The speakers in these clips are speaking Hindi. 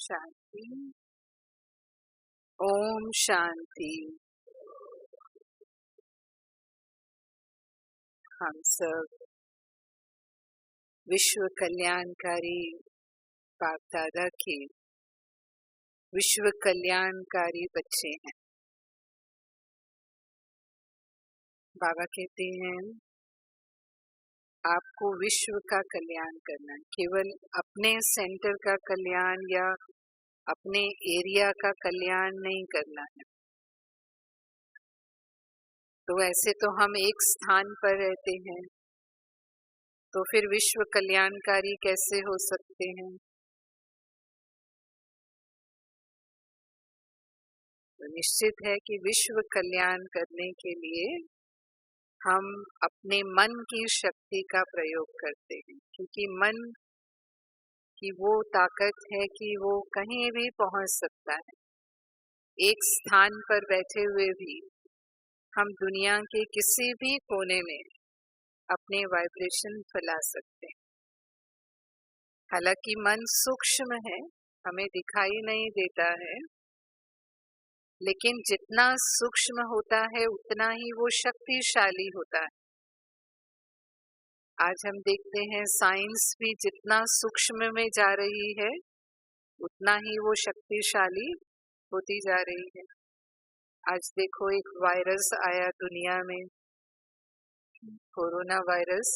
शांति। ओम शांति। हम सब विश्व कल्याणकारी बाप दादा के विश्व कल्याणकारी बच्चे हैं। बाबा कहते हैं आपको विश्व का कल्याण करना है, केवल अपने सेंटर का कल्याण या अपने एरिया का कल्याण नहीं करना है। तो वैसे तो हम एक स्थान पर रहते हैं, तो फिर विश्व कल्याणकारी कैसे हो सकते हैं? तो निश्चित है कि विश्व कल्याण करने के लिए हम अपने मन की शक्ति का प्रयोग करते हैं, क्योंकि मन की वो ताकत है कि वो कहीं भी पहुंच सकता है। एक स्थान पर बैठे हुए भी हम दुनिया के किसी भी कोने में अपने वाइब्रेशन फैला सकते हैं। हालांकि मन सूक्ष्म है, हमें दिखाई नहीं देता है, लेकिन जितना सूक्ष्म होता है उतना ही वो शक्तिशाली होता है। आज हम देखते हैं साइंस भी जितना सूक्ष्म में जा रही है उतना ही वो शक्तिशाली होती जा रही है। आज देखो एक वायरस आया दुनिया में, कोरोना वायरस,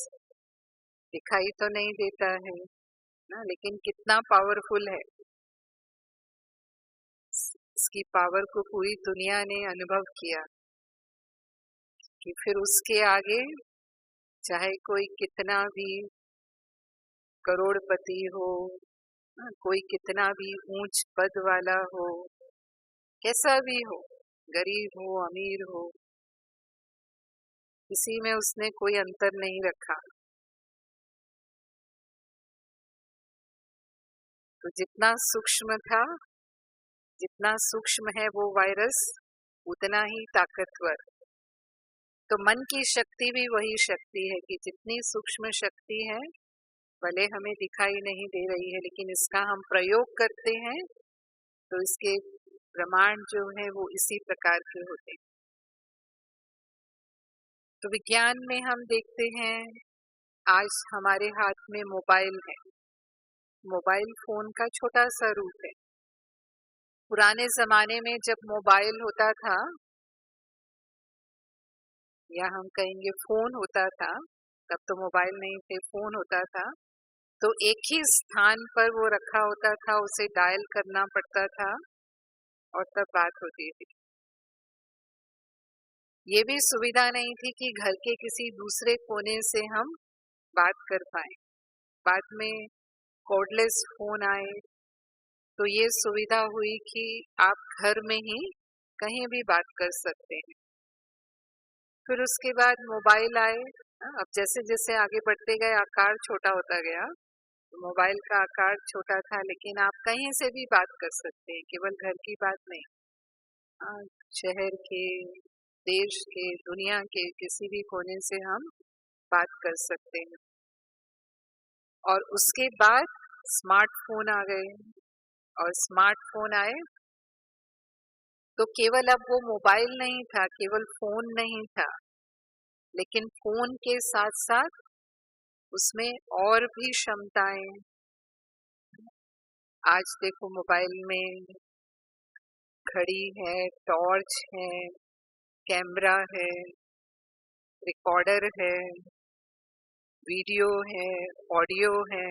दिखाई तो नहीं देता है ना, लेकिन कितना पावरफुल है। इसकी पावर को पूरी दुनिया ने अनुभव किया कि फिर उसके आगे चाहे कोई कितना भी करोड़पति हो, कोई कितना भी ऊंच पद वाला हो, कैसा भी हो, गरीब हो अमीर हो, किसी में उसने कोई अंतर नहीं रखा। तो जितना सूक्ष्म था, जितना सूक्ष्म है वो वायरस, उतना ही ताकतवर। तो मन की शक्ति भी वही शक्ति है कि जितनी सूक्ष्म शक्ति है, भले हमें दिखाई नहीं दे रही है, लेकिन इसका हम प्रयोग करते हैं तो इसके प्रमाण जो है वो इसी प्रकार के होते हैं। तो विज्ञान में हम देखते हैं आज हमारे हाथ में मोबाइल है। मोबाइल फोन का छोटा सा रूप है। पुराने जमाने में जब मोबाइल होता था, या हम कहेंगे फोन होता था, तब तो मोबाइल नहीं थे, फोन होता था, तो एक ही स्थान पर वो रखा होता था, उसे डायल करना पड़ता था और तब बात होती थी। ये भी सुविधा नहीं थी कि घर के किसी दूसरे कोने से हम बात कर पाए। बाद में कॉर्डलेस फोन आए तो ये सुविधा हुई कि आप घर में ही कहीं भी बात कर सकते हैं। फिर उसके बाद मोबाइल आए। अब जैसे जैसे आगे बढ़ते गए आकार छोटा होता गया। तो मोबाइल का आकार छोटा था, लेकिन आप कहीं से भी बात कर सकते हैं, केवल घर की बात नहीं, शहर के, देश के, दुनिया के किसी भी कोने से हम बात कर सकते हैं। और उसके बाद स्मार्टफोन आ गए, और स्मार्टफोन आए तो केवल अब वो मोबाइल नहीं था, केवल फोन नहीं था, लेकिन फोन के साथ साथ उसमें और भी क्षमताएं। आज देखो मोबाइल में घड़ी है, टॉर्च है, कैमरा है, रिकॉर्डर है, वीडियो है, ऑडियो है,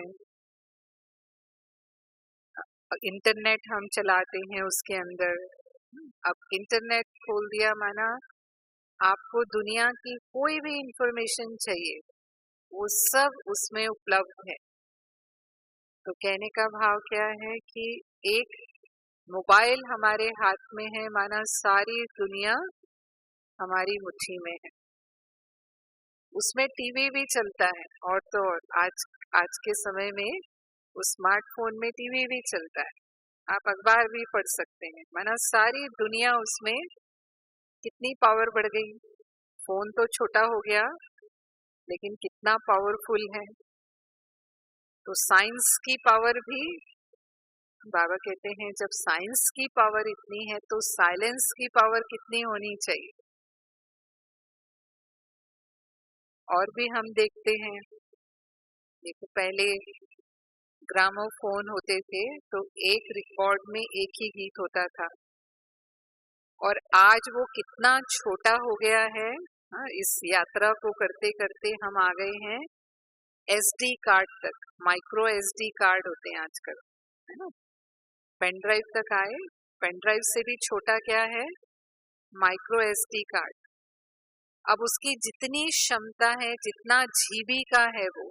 इंटरनेट हम चलाते हैं उसके अंदर। अब इंटरनेट खोल दिया माना आपको दुनिया की कोई भी इंफॉर्मेशन चाहिए, वो सब उसमें उपलब्ध है। तो कहने का भाव क्या है कि एक मोबाइल हमारे हाथ में है माना सारी दुनिया हमारी मुट्ठी में है। उसमें टीवी भी चलता है, और तो और आज के समय में उस स्मार्टफोन में टीवी भी चलता है, आप अखबार भी पढ़ सकते हैं। माना सारी दुनिया उसमें कितनी पावर बढ़ गई। फोन तो छोटा हो गया, लेकिन कितना पावरफुल है। तो साइंस की पावर भी बाबा कहते हैं जब साइंस की पावर इतनी है तो साइलेंस की पावर कितनी होनी चाहिए। और भी हम देखते हैं, देखो पहले ग्रामोफोन होते थे तो एक रिकॉर्ड में एक ही गीत होता था, और आज वो कितना छोटा हो गया है। हाँ, इस यात्रा को करते करते हम आ गए हैं एसडी कार्ड तक। माइक्रो एसडी कार्ड होते हैं आजकल, है ना। पेन ड्राइव तक आए, पेन ड्राइव से भी छोटा क्या है, माइक्रो एसडी कार्ड। अब उसकी जितनी क्षमता है, जितना जीबी का है वो,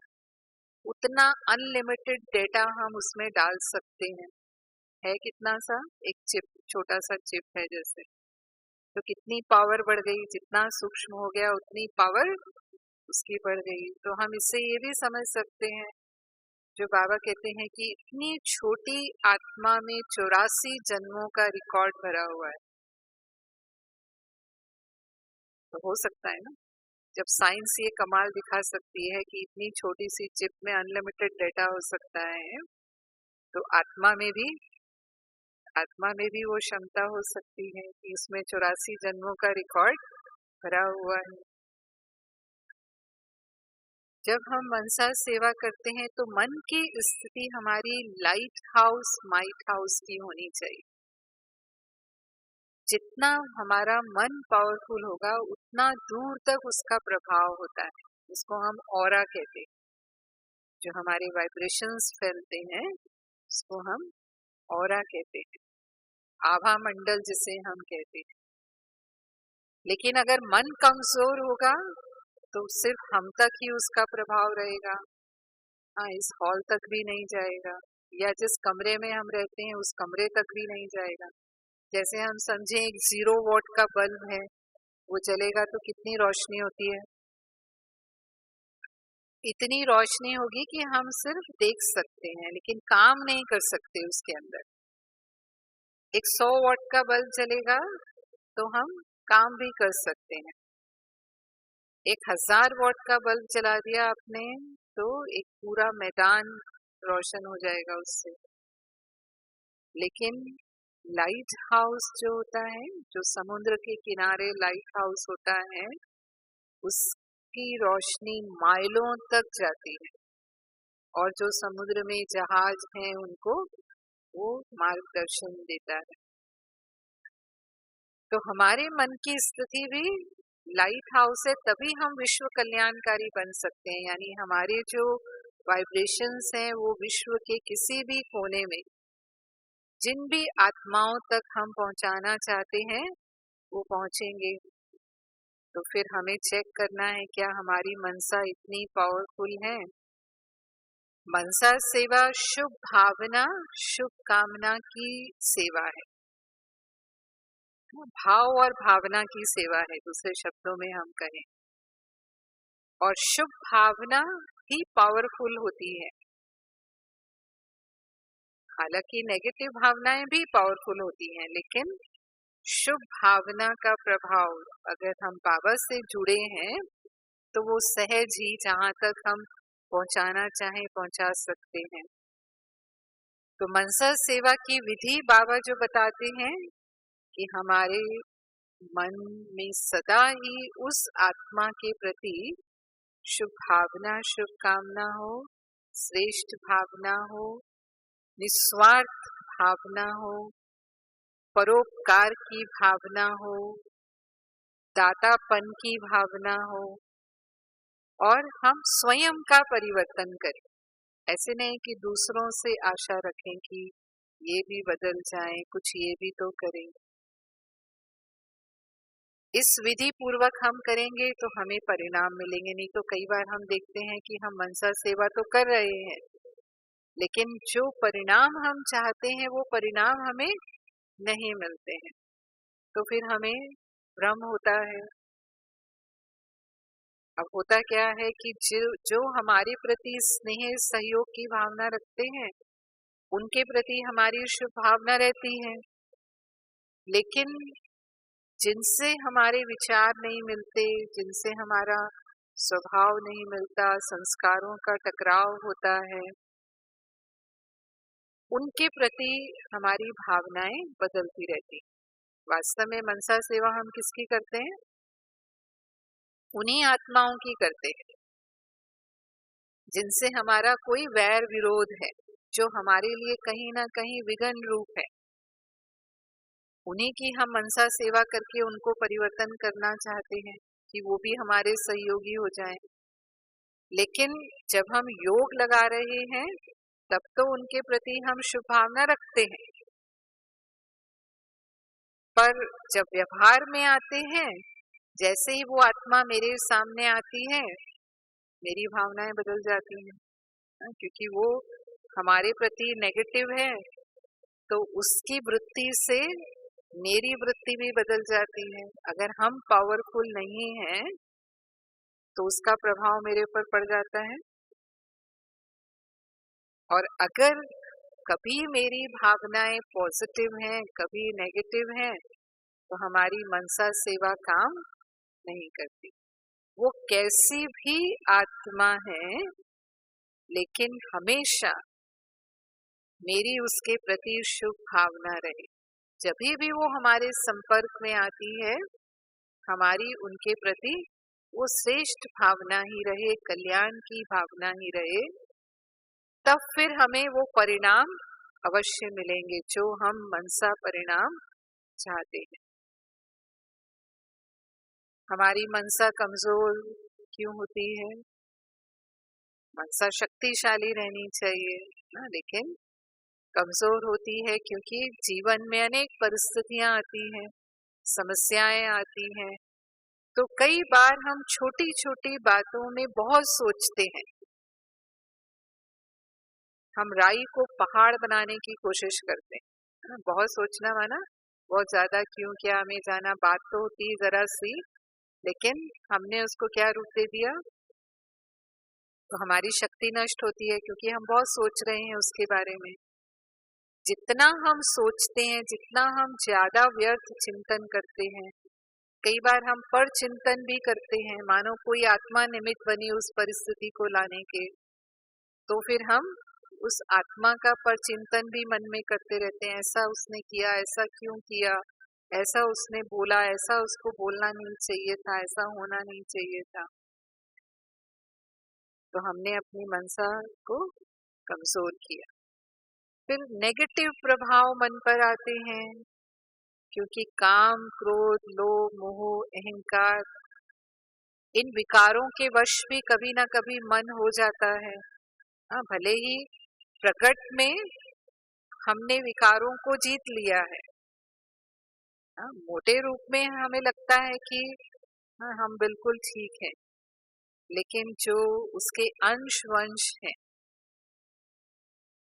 उतना अनलिमिटेड डेटा हम उसमें डाल सकते हैं। है कितना सा, एक चिप, छोटा सा चिप है जैसे। तो कितनी पावर बढ़ गई, जितना सूक्ष्म हो गया उतनी पावर उसकी बढ़ गई। तो हम इससे ये भी समझ सकते हैं, जो बाबा कहते हैं कि इतनी छोटी आत्मा में 84 जन्मों का रिकॉर्ड भरा हुआ है। तो हो सकता है ना, जब साइंस ये कमाल दिखा सकती है कि इतनी छोटी सी चिप में अनलिमिटेड डेटा हो सकता है, तो आत्मा में भी वो क्षमता हो सकती है कि उसमें 84 जन्मों का रिकॉर्ड भरा हुआ है। जब हम मनसा सेवा करते हैं तो मन की स्थिति हमारी लाइट हाउस माइट हाउस की होनी चाहिए। जितना हमारा मन पावरफुल होगा उतना दूर तक उसका प्रभाव होता है। इसको हम ऑरा कहते हैं, जो हमारे वाइब्रेशंस फैलते हैं उसको हम ऑरा कहते हैं, आभा मंडल जिसे हम कहते हैं। लेकिन अगर मन कमजोर होगा तो सिर्फ हम तक ही उसका प्रभाव रहेगा। हाँ, इस हॉल तक भी नहीं जाएगा, या जिस कमरे में हम रहते हैं उस कमरे तक भी नहीं जाएगा। जैसे हम समझें एक 0 वॉट का बल्ब है, वो जलेगा तो कितनी रोशनी होती है, इतनी रोशनी होगी कि हम सिर्फ देख सकते हैं लेकिन काम नहीं कर सकते उसके अंदर। एक 100 वॉट का बल्ब जलेगा तो हम काम भी कर सकते हैं। एक 1000 वॉट का बल्ब जला दिया आपने तो एक पूरा मैदान रोशन हो जाएगा उससे। लेकिन लाइट हाउस जो होता है, जो समुद्र के किनारे लाइट हाउस होता है, उसकी रोशनी माइलों तक जाती है, और जो समुद्र में जहाज हैं उनको वो मार्गदर्शन देता है। तो हमारे मन की स्थिति भी लाइट हाउस है, तभी हम विश्व कल्याणकारी बन सकते हैं। यानी हमारे जो वाइब्रेशंस हैं वो विश्व के किसी भी कोने में जिन भी आत्माओं तक हम पहुंचाना चाहते हैं वो पहुंचेंगे। तो फिर हमें चेक करना है क्या हमारी मनसा इतनी पावरफुल है। मनसा सेवा शुभ भावना शुभ कामना की सेवा है, भाव और भावना की सेवा है, दूसरे शब्दों में हम कहें। और शुभ भावना ही पावरफुल होती है। हालांकि नेगेटिव भावनाएं भी पावरफुल होती हैं, लेकिन शुभ भावना का प्रभाव, अगर हम बाबा से जुड़े हैं तो वो सहज ही जहां तक हम पहुंचाना चाहें पहुंचा सकते हैं। तो मनसा सेवा की विधि बाबा जो बताते हैं कि हमारे मन में सदा ही उस आत्मा के प्रति शुभ भावना शुभ कामना हो, श्रेष्ठ भावना हो, निस्वार्थ भावना हो, परोपकार की भावना हो, दातापन की भावना हो, और हम स्वयं का परिवर्तन करें। ऐसे नहीं कि दूसरों से आशा रखें कि ये भी बदल जाए, कुछ ये भी तो करें। इस विधि पूर्वक हम करेंगे तो हमें परिणाम मिलेंगे। नहीं तो कई बार हम देखते हैं कि हम मनसा सेवा तो कर रहे हैं, लेकिन जो परिणाम हम चाहते हैं वो परिणाम हमें नहीं मिलते हैं, तो फिर हमें भ्रम होता है। अब होता क्या है कि जो हमारे प्रति स्नेह सहयोग की भावना रखते हैं उनके प्रति हमारी शुभ भावना रहती है, लेकिन जिनसे हमारे विचार नहीं मिलते, जिनसे हमारा स्वभाव नहीं मिलता, संस्कारों का टकराव होता है, उनके प्रति हमारी भावनाएं बदलती रहती। वास्तव में मनसा सेवा हम किसकी करते हैं? उन्हीं आत्माओं की करते हैं जिनसे हमारा कोई वैर विरोध है, जो हमारे लिए कहीं ना कहीं विघ्न रूप है। उन्हीं की हम मनसा सेवा करके उनको परिवर्तन करना चाहते हैं कि वो भी हमारे सहयोगी हो जाएं। लेकिन जब हम योग लगा रहे हैं तब तो उनके प्रति हम शुभ भावना रखते हैं, पर जब व्यवहार में आते हैं, जैसे ही वो आत्मा मेरे सामने आती है, मेरी भावनाएं बदल जाती हैं। क्योंकि वो हमारे प्रति नेगेटिव है, तो उसकी वृत्ति से मेरी वृत्ति भी बदल जाती है। अगर हम पावरफुल नहीं हैं तो उसका प्रभाव मेरे ऊपर पड़ जाता है। और अगर कभी मेरी भावनाएं पॉजिटिव हैं, कभी नेगेटिव हैं, तो हमारी मनसा सेवा काम नहीं करती। वो कैसी भी आत्मा है, लेकिन हमेशा मेरी उसके प्रति शुभ भावना रहे। जब भी वो हमारे संपर्क में आती है, हमारी उनके प्रति वो श्रेष्ठ भावना ही रहे, कल्याण की भावना ही रहे, तब फिर हमें वो परिणाम अवश्य मिलेंगे जो हम मनसा परिणाम चाहते हैं। हमारी मनसा कमजोर क्यों होती है? मनसा शक्तिशाली रहनी चाहिए ना, लेकिन कमजोर होती है क्योंकि जीवन में अनेक परिस्थितियां आती हैं, समस्याएं आती हैं। तो कई बार हम छोटी छोटी बातों में बहुत सोचते हैं। हम राई को पहाड़ बनाने की कोशिश करते हैं। बहुत सोचना माना बहुत ज्यादा क्यों क्या हमें जाना, बात तो होती है जरा सी, लेकिन हमने उसको क्या रूप दे दिया? तो हमारी शक्ति नष्ट होती है क्योंकि हम बहुत सोच रहे हैं उसके बारे में। जितना हम सोचते हैं, जितना हम ज्यादा व्यर्थ चिंतन करते हैं, कई बार हम पर चिंतन भी करते हैं, मानो कोई आत्मा निमित्त बनी उस परिस्थिति को लाने के, तो फिर हम उस आत्मा का पर चिंतन भी मन में करते रहते हैं। ऐसा उसने किया, ऐसा क्यों किया, ऐसा उसने बोला, ऐसा उसको बोलना नहीं चाहिए था, ऐसा होना नहीं चाहिए था। तो हमने अपनी मनसा को कमजोर किया। फिर नेगेटिव प्रभाव मन पर आते हैं, क्योंकि काम, क्रोध, लोभ, मोह, अहंकार, इन विकारों के वश भी कभी ना कभी मन हो जाता है। भले ही प्रकट में हमने विकारों को जीत लिया है, मोटे रूप में हमें लगता है कि हम बिल्कुल ठीक हैं, लेकिन जो उसके अंश वंश हैं,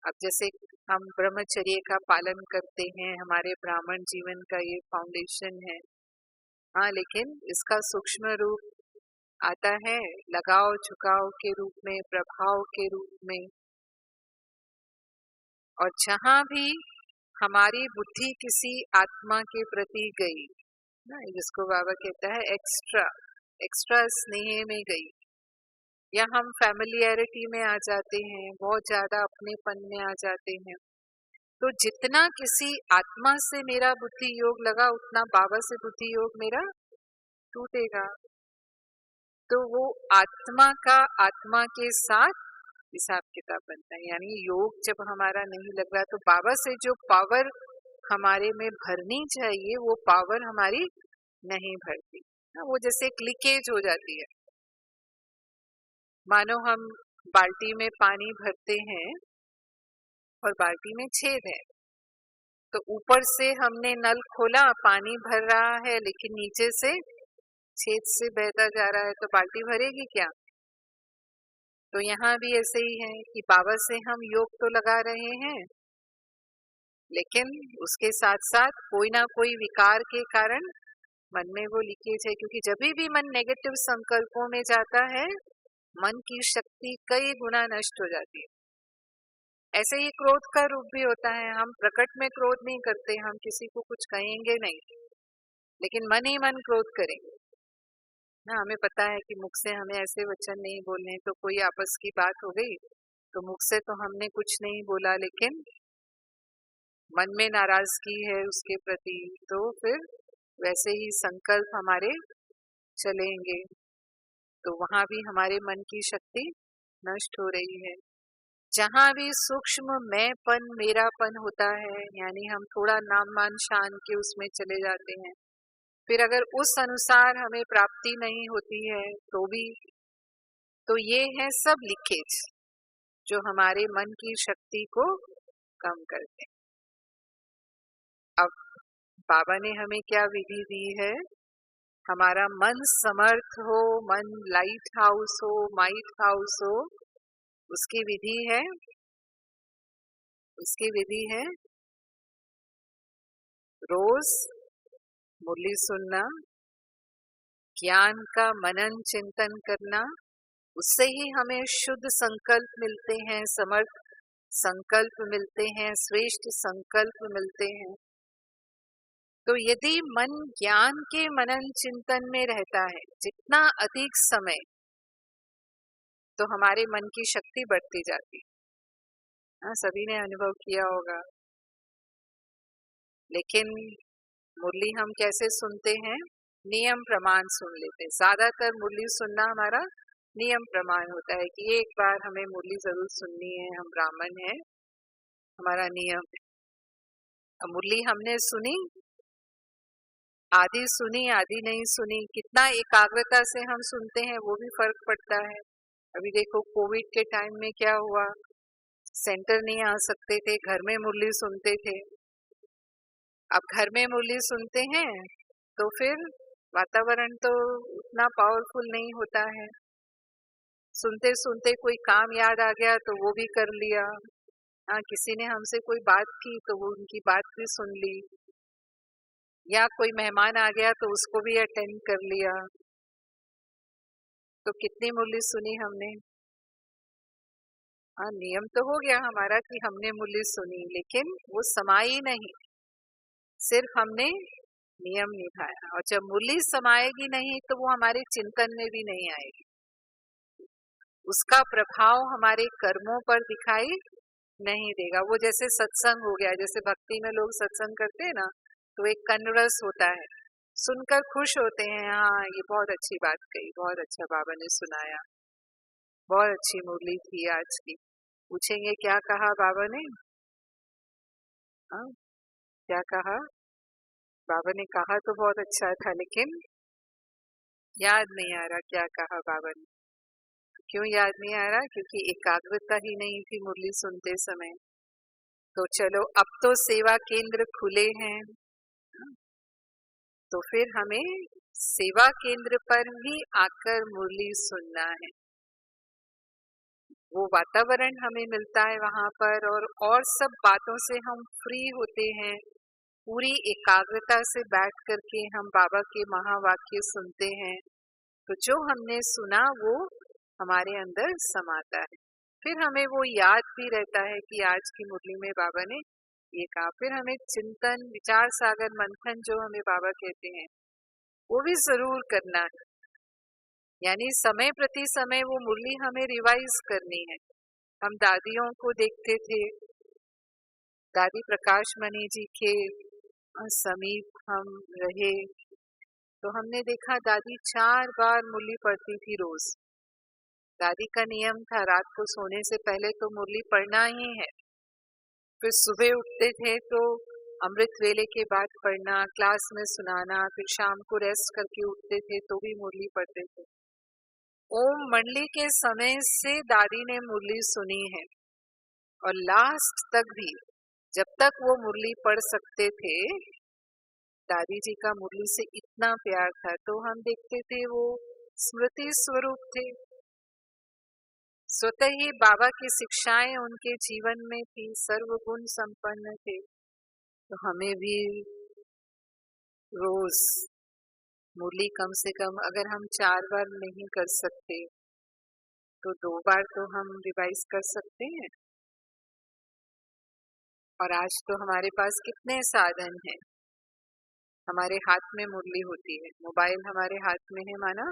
अब जैसे हम ब्रह्मचर्य का पालन करते हैं, हमारे ब्राह्मण जीवन का ये फाउंडेशन है, लेकिन इसका सूक्ष्म रूप आता है लगाव झुकाव के रूप में, प्रभाव के रूप में। और जहां भी हमारी बुद्धि किसी आत्मा के प्रति गई ना, जिसको बाबा कहता है एक्स्ट्रा स्नेह में गई, या हम फैमिलियरिटी में आ जाते हैं, बहुत ज्यादा अपनेपन में आ जाते हैं, तो जितना किसी आत्मा से मेरा बुद्धि योग लगा, उतना बाबा से बुद्धि योग मेरा टूटेगा। तो वो आत्मा का आत्मा के साथ हिसाब किताब बनता है। यानी योग जब हमारा नहीं लग रहा, तो बाबा से जो पावर हमारे में भरनी चाहिए, वो पावर हमारी नहीं भरती, वो जैसे एक लीकेज हो जाती है। मानो हम बाल्टी में पानी भरते हैं और बाल्टी में छेद है, तो ऊपर से हमने नल खोला, पानी भर रहा है, लेकिन नीचे से छेद से बहता जा रहा है, तो बाल्टी भरेगी क्या? तो यहाँ भी ऐसे ही है कि बाबा से हम योग तो लगा रहे हैं, लेकिन उसके साथ साथ कोई ना कोई विकार के कारण मन में वो लीकेज है। क्योंकि जब भी मन नेगेटिव संकल्पों में जाता है, मन की शक्ति कई गुना नष्ट हो जाती है। ऐसे ही क्रोध का रूप भी होता है। हम प्रकट में क्रोध नहीं करते, हम किसी को कुछ कहेंगे नहीं, लेकिन मन ही मन क्रोध करेंगे ना। हमें पता है कि मुख से हमें ऐसे वचन नहीं बोलने, तो कोई आपस की बात हो गई तो मुख से तो हमने कुछ नहीं बोला, लेकिन मन में नाराजगी है उसके प्रति, तो फिर वैसे ही संकल्प हमारे चलेंगे, तो वहां भी हमारे मन की शक्ति नष्ट हो रही है। जहां भी सूक्ष्म मैंपन मेरापन होता है, यानी हम थोड़ा नाम मान शान के उसमें चले जाते हैं, फिर अगर उस अनुसार हमें प्राप्ति नहीं होती है तो भी, तो ये है सब लीकेज जो हमारे मन की शक्ति को कम करते हैं। अब बाबा ने हमें क्या विधि दी है? हमारा मन समर्थ हो, मन लाइट हाउस हो, माइट हाउस हो, उसकी विधि है, उसकी विधि है रोज मुरली सुनना, ज्ञान का मनन चिंतन करना, उससे ही हमें शुद्ध संकल्प मिलते हैं, समर्थ संकल्प मिलते हैं, श्रेष्ठ संकल्प मिलते हैं। तो यदि मन ज्ञान के मनन चिंतन में रहता है जितना अधिक समय, तो हमारे मन की शक्ति बढ़ती जाती। हाँ, सभी ने अनुभव किया होगा। लेकिन मुरली हम कैसे सुनते हैं? नियम प्रमाण सुन लेते हैं। ज्यादातर मुरली सुनना हमारा नियम प्रमाण होता है कि एक बार हमें मुरली जरूर सुननी है, हम ब्राह्मण हैं, हमारा नियम है। अब मुरली हमने सुनी, आधी सुनी आधी नहीं सुनी, कितना एकाग्रता से हम सुनते हैं वो भी फर्क पड़ता है। अभी देखो कोविड के टाइम में क्या हुआ, सेंटर नहीं आ सकते थे, घर में मुरली सुनते थे। अब घर में मुरली सुनते हैं तो फिर वातावरण तो उतना पावरफुल नहीं होता है, सुनते सुनते कोई काम याद आ गया तो वो भी कर लिया। हाँ, किसी ने हमसे कोई बात की तो वो उनकी बात भी सुन ली, या कोई मेहमान आ गया तो उसको भी अटेंड कर लिया। तो कितनी मुरली सुनी हमने? हाँ, नियम तो हो गया हमारा कि हमने मुरली सुनी, लेकिन वो समाई नहीं, सिर्फ हमने नियम निभाया। और जब मुरली समाएगी नहीं तो वो हमारे चिंतन में भी नहीं आएगी, उसका प्रभाव हमारे कर्मों पर दिखाई नहीं देगा। वो जैसे सत्संग हो गया, जैसे भक्ति में लोग सत्संग करते हैं ना, तो एक कन्रस होता है, सुनकर खुश होते हैं, हाँ ये बहुत अच्छी बात कही, बहुत अच्छा बाबा ने सुनाया, बहुत अच्छी मुरली थी आज की। पूछेंगे क्या कहा बाबा ने? हाँ, क्या कहा? बाबा ने कहा तो बहुत अच्छा था, लेकिन याद नहीं आ रहा क्या कहा बाबा ने। क्यों याद नहीं आ रहा? क्योंकि एकाग्रता ही नहीं थी मुरली सुनते समय। तो चलो, अब तो सेवा केंद्र खुले हैं, तो फिर हमें सेवा केंद्र पर ही आकर मुरली सुनना है। वो वातावरण हमें मिलता है वहां पर, और सब बातों से हम फ्री होते हैं। पूरी एकाग्रता से बैठ करके हम बाबा के महावाक्य सुनते हैं, तो जो हमने सुना वो हमारे अंदर समाता है। फिर हमें वो याद भी रहता है कि आज की मुरली में बाबा ने ये कहा। फिर हमें चिंतन, विचार सागर मंथन जो हमें बाबा कहते हैं वो भी जरूर करना है, यानी समय प्रति समय वो मुरली हमें रिवाइज करनी है। हम दादियों को देखते थे, दादी प्रकाश मणि जी के समीप हम रहे, तो हमने देखा दादी 4 बार मुरली पढ़ती थी रोज। दादी का नियम था रात को सोने से पहले तो मुरली पढ़ना ही है। फिर सुबह उठते थे तो अमृत वेले के बाद पढ़ना, क्लास में सुनाना, फिर शाम को रेस्ट करके उठते थे तो भी मुरली पढ़ते थे। ओम मंडली के समय से दादी ने मुरली सुनी है, और लास्ट तक भी जब तक वो मुरली पढ़ सकते थे, दादी जी का मुरली से इतना प्यार था। तो हम देखते थे वो स्मृति स्वरूप थे, स्वतः ही बाबा की शिक्षाएं उनके जीवन में थी, सर्वगुण संपन्न थे। तो हमें भी रोज मुरली कम से कम, अगर हम 4 बार नहीं कर सकते तो 2 बार तो हम रिवाइज कर सकते हैं। और आज तो हमारे पास कितने साधन हैं, हमारे हाथ में मुरली होती है, मोबाइल हमारे हाथ में है, माना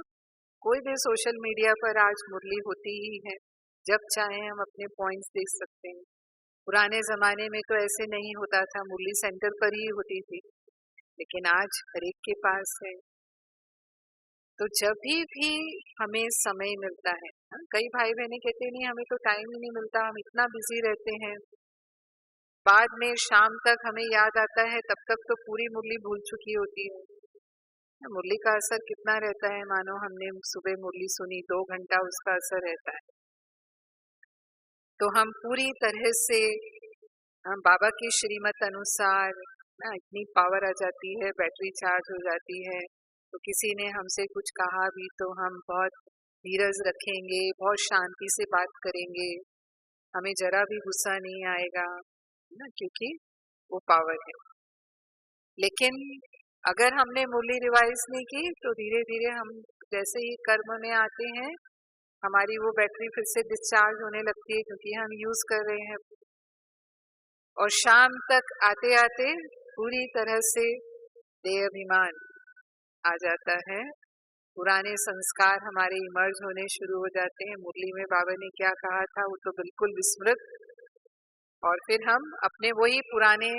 कोई भी सोशल मीडिया पर आज मुरली होती ही है, जब चाहे हम अपने पॉइंट्स देख सकते हैं। पुराने जमाने में तो ऐसे नहीं होता था, मुरली सेंटर पर ही होती थी, लेकिन आज हर एक के पास है। तो जब भी हमें समय मिलता है, कई भाई बहनें कहते नहीं हमें तो टाइम ही नहीं मिलता, हम इतना बिजी रहते हैं, बाद में शाम तक हमें याद आता है, तब तक तो पूरी मुरली भूल चुकी होती है। मुरली का असर कितना रहता है, मानो हमने सुबह मुरली सुनी, 2 घंटा उसका असर रहता है। तो हम पूरी तरह से बाबा की श्रीमत अनुसार ना इतनी पावर आ जाती है, बैटरी चार्ज हो जाती है। तो किसी ने हमसे कुछ कहा भी तो हम बहुत धीरज रखेंगे, बहुत शांति से बात करेंगे, हमें जरा भी गुस्सा नहीं आएगा ना, क्योंकि वो पावर है। लेकिन अगर हमने मुरली रिवाइज नहीं की तो धीरे धीरे हम जैसे ही कर्म में आते हैं, हमारी वो बैटरी फिर से डिस्चार्ज होने लगती है, क्योंकि हम यूज कर रहे हैं। और शाम तक आते आते पूरी तरह से देह अभिमान आ जाता है, पुराने संस्कार हमारे इमर्ज होने शुरू हो जाते हैं। मुरली में बाबा ने क्या कहा था वो तो बिल्कुल विस्मृत, और फिर हम अपने वही पुराने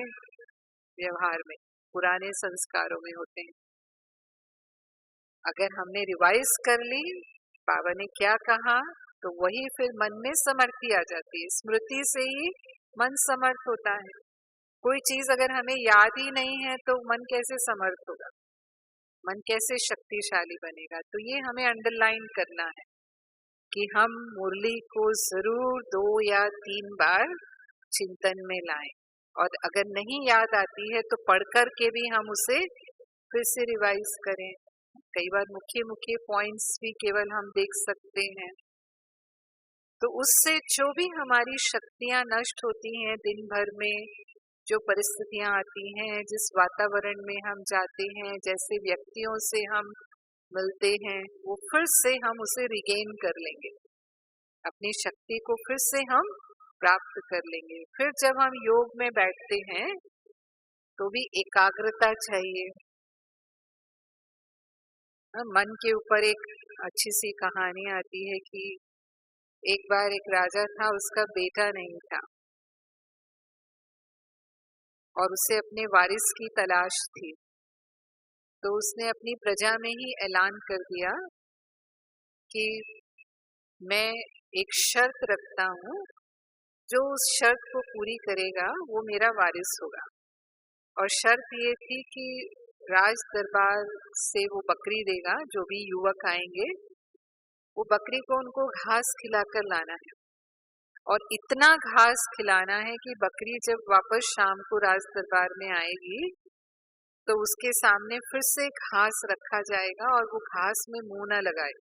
व्यवहार में, पुराने संस्कारों में होते हैं। अगर हमने रिवाइज कर ली बाबा ने क्या कहा, तो वही फिर मन में समर्थी आ जाती है। स्मृति से ही मन समर्थ होता है। कोई चीज अगर हमें याद ही नहीं है तो मन कैसे समर्थ होगा, मन कैसे शक्तिशाली बनेगा। तो ये हमें अंडरलाइन करना है कि हम मुरली को जरूर 2 या 3 बार चिंतन में लाएं, और अगर नहीं याद आती है तो पढ़ कर के भी हम उसे फिर से रिवाइज करें। कई बार मुख्य मुख्य पॉइंट्स भी केवल हम देख सकते हैं। तो उससे जो भी हमारी शक्तियां नष्ट होती हैं दिन भर में, जो परिस्थितियां आती हैं, जिस वातावरण में हम जाते हैं, जैसे व्यक्तियों से हम मिलते हैं, वो फिर से हम उसे रिगेन कर लेंगे, अपनी शक्ति को फिर से हम प्राप्त कर लेंगे। फिर जब हम योग में बैठते हैं तो भी एकाग्रता चाहिए। मन के ऊपर एक अच्छी सी कहानी आती है कि एक बार एक राजा था, उसका बेटा नहीं था और उसे अपने वारिस की तलाश थी। तो उसने अपनी प्रजा में ही ऐलान कर दिया कि मैं एक शर्त रखता हूँ, जो उस शर्त को पूरी करेगा वो मेरा वारिस होगा। और शर्त ये थी कि राज दरबार से वो बकरी देगा, जो भी युवक आएंगे वो बकरी को उनको घास खिलाकर लाना है, और इतना घास खिलाना है कि बकरी जब वापस शाम को राज दरबार में आएगी तो उसके सामने फिर से घास रखा जाएगा और वो घास में मुंह ना लगाए,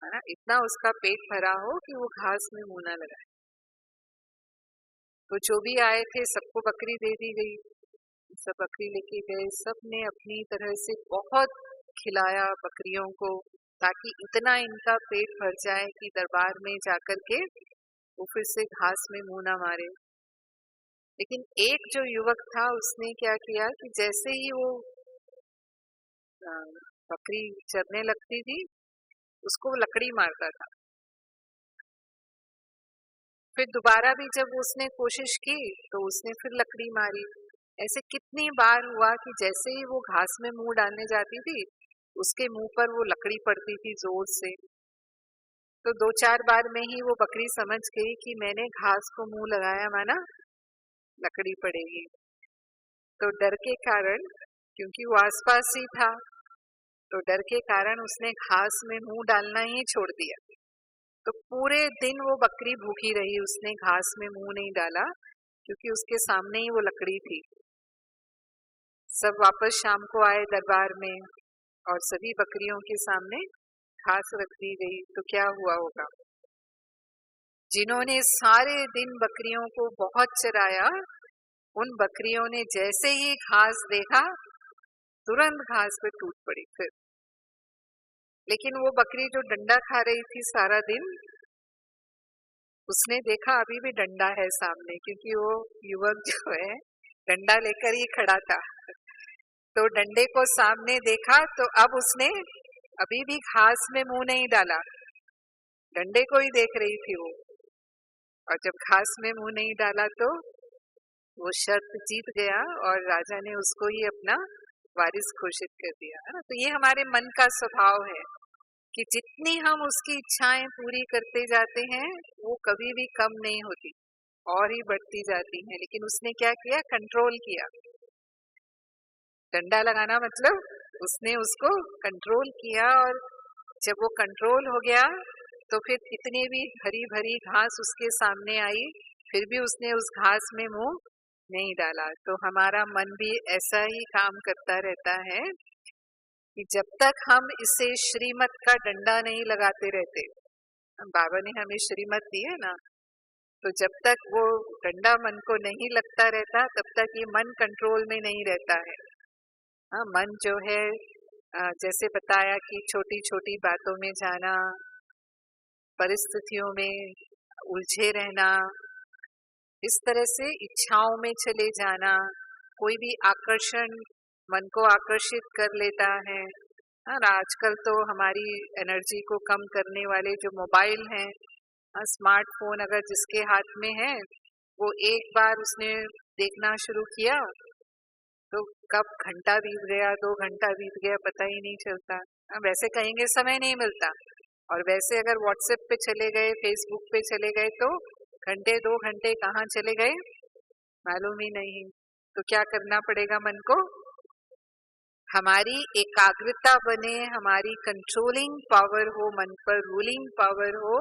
है ना, इतना उसका पेट भरा हो कि वो घास में मुंह ना लगाए। तो जो भी आए थे सबको बकरी दे दी गई, सब बकरी लेके गए, सबने अपनी तरह से बहुत खिलाया बकरियों को, ताकि इतना इनका पेट भर जाए कि दरबार में जाकर के वो फिर से घास में मुंह ना मारे। लेकिन एक जो युवक था उसने क्या किया कि जैसे ही वो बकरी चरने लगती थी उसको लकड़ी मारता था। फिर दोबारा भी जब उसने कोशिश की तो उसने फिर लकड़ी मारी। ऐसे कितनी बार हुआ कि जैसे ही वो घास में मुंह डालने जाती थी उसके मुंह पर वो लकड़ी पड़ती थी जोर से। तो 2-4 बार में ही वो बकरी समझ गई कि मैंने घास को मुंह लगाया माना लकड़ी पड़ेगी। तो डर के कारण, क्योंकि वो आसपास ही था, तो डर के कारण उसने घास में मुंह डालना ही छोड़ दिया। तो पूरे दिन वो बकरी भूखी रही, उसने घास में मुंह नहीं डाला, क्योंकि उसके सामने ही वो लकड़ी थी। सब वापस शाम को आए दरबार में और सभी बकरियों के सामने घास रख दी गई। तो क्या हुआ होगा, जिन्होंने सारे दिन बकरियों को बहुत चराया, उन बकरियों ने जैसे ही घास देखा तुरंत घास पे टूट पड़ी फिर। लेकिन वो बकरी जो डंडा खा रही थी सारा दिन, उसने देखा अभी भी डंडा है सामने, क्योंकि वो युवक जो है डंडा लेकर ही खड़ा था। तो डंडे को सामने देखा तो अब उसने अभी भी घास में मुंह नहीं डाला, डंडे को ही देख रही थी वो। और जब घास में मुंह नहीं डाला तो वो शर्त जीत गया और राजा ने उसको ही अपना वारिस घोषित कर दिया, है ना। तो ये हमारे मन का स्वभाव है कि जितनी हम उसकी इच्छाएं पूरी करते जाते हैं वो कभी भी कम नहीं होती और ही बढ़ती जाती हैं। लेकिन उसने क्या किया, कंट्रोल किया। डंडा लगाना मतलब उसने उसको कंट्रोल किया, और जब वो कंट्रोल हो गया तो फिर कितनी भी हरी भरी घास उसके सामने आई फिर भी उसने उस घास में मुंह नहीं डाला। तो हमारा मन भी ऐसा ही काम करता रहता है कि जब तक हम इसे श्रीमत का डंडा नहीं लगाते रहते, बाबा ने हमें श्रीमत दी है ना, तो जब तक वो डंडा मन को नहीं लगता रहता तब तक ये मन कंट्रोल में नहीं रहता है। हाँ, मन जो है जैसे बताया कि छोटी छोटी बातों में जाना, परिस्थितियों में उलझे रहना, इस तरह से इच्छाओं में चले जाना, कोई भी आकर्षण मन को आकर्षित कर लेता है। और आजकल तो हमारी एनर्जी को कम करने वाले जो मोबाइल हैं, स्मार्टफोन अगर जिसके हाथ में है वो एक बार उसने देखना शुरू किया तो कब घंटा बीत गया, 2 घंटा बीत गया, पता ही नहीं चलता। वैसे कहेंगे समय नहीं मिलता, और वैसे अगर व्हाट्सएप पे चले गए, फेसबुक पे चले गए तो घंटे 2 घंटे कहाँ चले गए मालूम ही नहीं। तो क्या करना पड़ेगा मन को, हमारी एकाग्रता बने, हमारी कंट्रोलिंग पावर हो, मन पर रूलिंग पावर हो,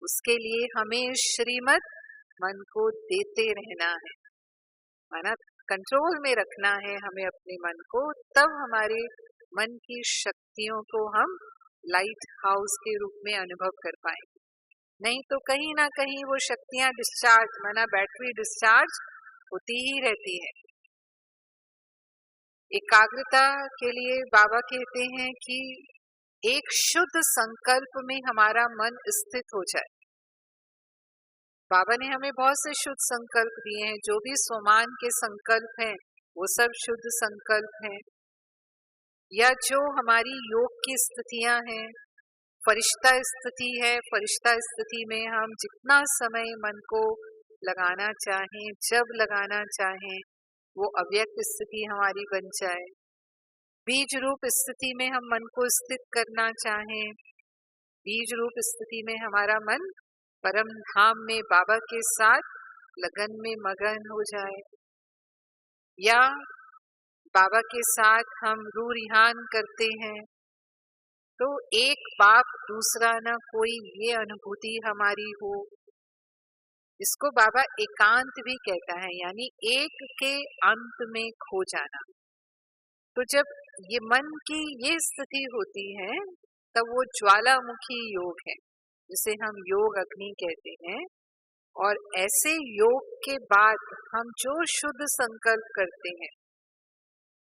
उसके लिए हमें श्रीमत मन को देते रहना है, माना कंट्रोल में रखना है हमें अपने मन को। तब हमारे मन की शक्तियों को हम लाइट हाउस के रूप में अनुभव कर पाएंगे। नहीं तो कहीं ना कहीं वो शक्तियां डिस्चार्ज, माना बैटरी डिस्चार्ज होती ही रहती है। एकाग्रता के लिए बाबा कहते हैं कि एक शुद्ध संकल्प में हमारा मन स्थित हो जाए। बाबा ने हमें बहुत से शुद्ध संकल्प दिए हैं, जो भी स्वमान के संकल्प हैं वो सब शुद्ध संकल्प हैं, या जो हमारी योग की स्थितियां हैं, फरिश्ता स्थिति है, फरिश्ता स्थिति में हम जितना समय मन को लगाना चाहें, जब लगाना चाहें, वो अव्यक्त स्थिति हमारी बन जाए। बीज रूप स्थिति में हम मन को स्थित करना चाहें, बीज रूप स्थिति में हमारा मन परम धाम में बाबा के साथ लगन में मगन हो जाए, या बाबा के साथ हम रूह रिहान करते हैं तो एक बाप दूसरा न कोई, ये अनुभूति हमारी हो। इसको बाबा एकांत भी कहता है, यानी एक के अंत में खो जाना। तो जब ये मन की ये स्थिति होती है तब वो ज्वालामुखी योग है, जिसे हम योग अग्नि कहते हैं। और ऐसे योग के बाद हम जो शुद्ध संकल्प करते हैं,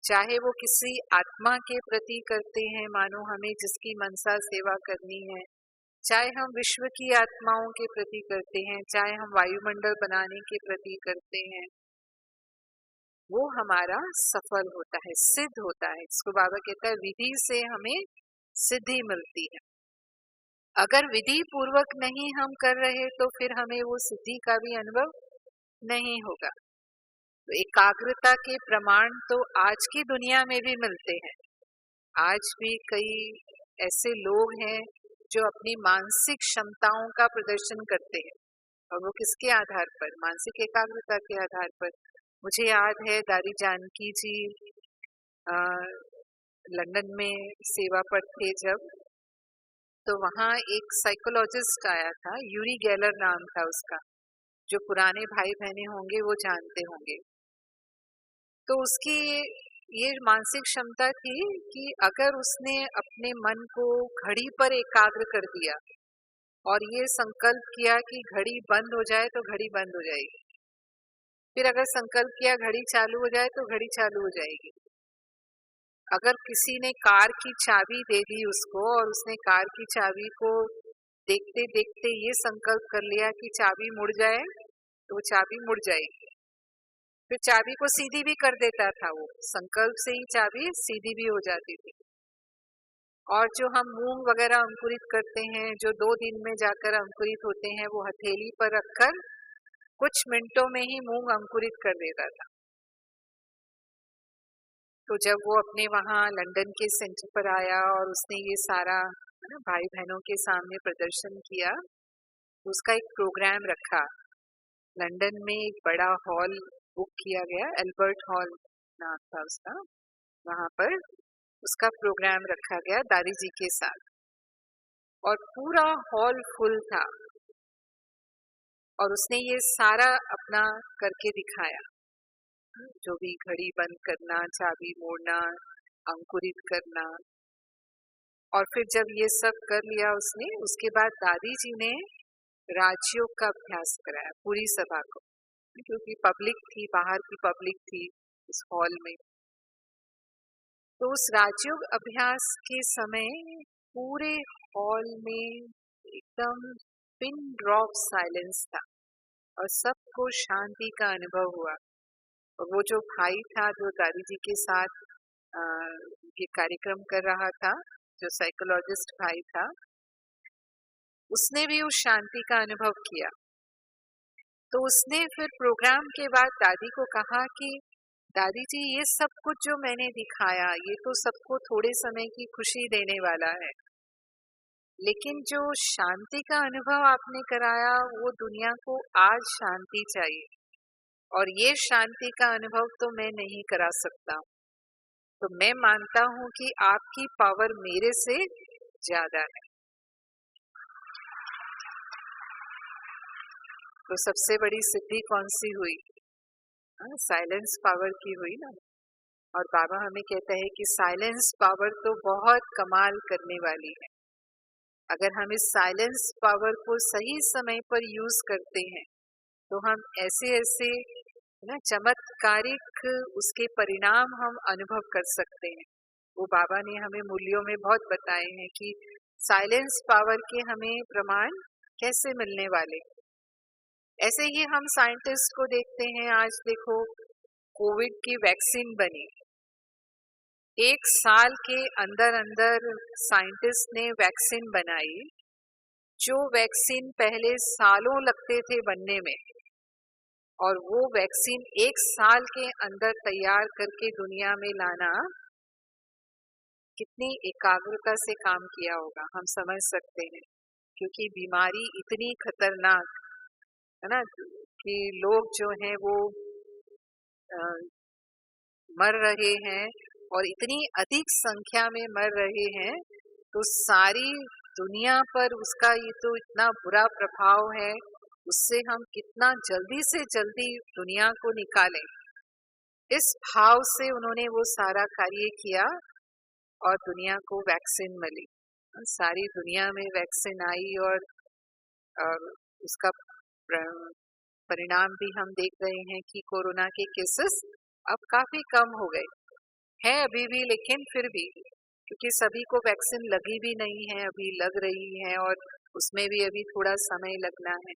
चाहे वो किसी आत्मा के प्रति करते हैं, मानो हमें जिसकी मनसा सेवा करनी है, चाहे हम विश्व की आत्माओं के प्रति करते हैं, चाहे हम वायुमंडल बनाने के प्रति करते हैं, वो हमारा सफल होता है, सिद्ध होता है। इसको बाबा कहता है विधि से हमें सिद्धि मिलती है। अगर विधि पूर्वक नहीं हम कर रहे तो फिर हमें वो सिद्धि का भी अनुभव नहीं होगा। तो एकाग्रता के प्रमाण तो आज की दुनिया में भी मिलते हैं। आज भी कई ऐसे लोग हैं जो अपनी मानसिक क्षमताओं का प्रदर्शन करते हैं, और वो किसके आधार पर, मानसिक एकाग्रता के आधार पर। मुझे याद है दादी जानकी जी लंदन में सेवा पर थे जब, तो वहाँ एक साइकोलॉजिस्ट आया था, यूरी गेलर नाम था उसका, जो पुराने भाई बहने होंगे वो जानते होंगे। तो उसकी ये मानसिक क्षमता थी कि अगर उसने अपने मन को घड़ी पर एकाग्र कर दिया और ये संकल्प किया कि घड़ी बंद हो जाए तो घड़ी बंद हो जाएगी, फिर अगर संकल्प किया घड़ी चालू हो जाए तो घड़ी चालू हो जाएगी। अगर किसी ने कार की चाबी दे दी उसको और उसने कार की चाबी को देखते देखते ये संकल्प कर लिया कि चाबी मुड़ जाए तो वो चाबी मुड़ जाएगी, फिर चाबी को सीधी भी कर देता था, वो संकल्प से ही चाबी सीधी भी हो जाती थी। और जो हम मूंग वगैरह अंकुरित करते हैं, जो 2 दिन में जाकर अंकुरित होते हैं, वो हथेली पर रखकर कुछ मिनटों में ही मूंग अंकुरित कर देता था। तो जब वो अपने वहाँ लंदन के सेंटर पर आया और उसने ये सारा है ना भाई बहनों के सामने प्रदर्शन किया, तो उसका एक प्रोग्राम रखा। लंदन में एक बड़ा हॉल बुक किया गया, एल्बर्ट हॉल नाम था उसका। वहां पर उसका प्रोग्राम रखा गया दादी जी के साथ, और पूरा हॉल फुल था। और उसने ये सारा अपना करके दिखाया, जो भी घड़ी बंद करना, चाबी मोड़ना, अंकुरित करना। और फिर जब ये सब कर लिया उसने, उसके बाद दादी जी ने राजयोग का अभ्यास कराया पूरी सभा को, क्योंकि पब्लिक थी, बाहर की पब्लिक थी इस हॉल में। तो उस राजयोग अभ्यास के समय पूरे हॉल में एकदम पिन ड्रॉप साइलेंस था और सबको शांति का अनुभव हुआ। और वो जो भाई था जो दादी जी के साथ ये कार्यक्रम कर रहा था, जो साइकोलॉजिस्ट भाई था, उसने भी उस शांति का अनुभव किया। तो उसने फिर प्रोग्राम के बाद दादी को कहा कि दादी जी, ये सब कुछ जो मैंने दिखाया, ये तो सबको थोड़े समय की खुशी देने वाला है, लेकिन जो शांति का अनुभव आपने कराया, वो दुनिया को आज शांति चाहिए, और ये शांति का अनुभव तो मैं नहीं करा सकता। तो मैं मानता हूं कि आपकी पावर मेरे से ज्यादा है। तो सबसे बड़ी सिद्धि कौन सी हुई? साइलेंस पावर की हुई ना। और बाबा हमें कहता है कि साइलेंस पावर तो बहुत कमाल करने वाली है। अगर हम इस साइलेंस पावर को सही समय पर यूज करते हैं, तो हम ऐसे ऐसे ना चमत्कारिक उसके परिणाम हम अनुभव कर सकते हैं। वो बाबा ने हमें मूल्यों में बहुत बताए हैं कि साइलेंस पावर के हमें प्रमाण कैसे मिलने वाले। ऐसे ही हम साइंटिस्ट को देखते हैं। आज देखो, कोविड की वैक्सीन बनी, 1 साल के अंदर अंदर साइंटिस्ट ने वैक्सीन बनाई। जो वैक्सीन पहले सालों लगते थे बनने में, और वो वैक्सीन 1 साल के अंदर तैयार करके दुनिया में लाना, कितनी एकाग्रता से काम किया होगा हम समझ सकते हैं। क्योंकि बीमारी इतनी खतरनाक है ना, कि लोग जो हैं वो मर रहे हैं, और इतनी अधिक संख्या में मर रहे हैं, तो सारी दुनिया पर उसका ये तो इतना बुरा प्रभाव है। उससे हम कितना जल्दी से जल्दी दुनिया को निकालें, इस भाव से उन्होंने वो सारा कार्य किया और दुनिया को वैक्सीन मिली। सारी दुनिया में वैक्सीन आई, और उसका परिणाम भी हम देख रहे हैं कि कोरोना के केसेस अब काफी कम हो गए हैं अभी भी, लेकिन फिर भी, क्योंकि सभी को वैक्सीन लगी भी नहीं है, अभी लग रही है, और उसमें भी अभी थोड़ा समय लगना है।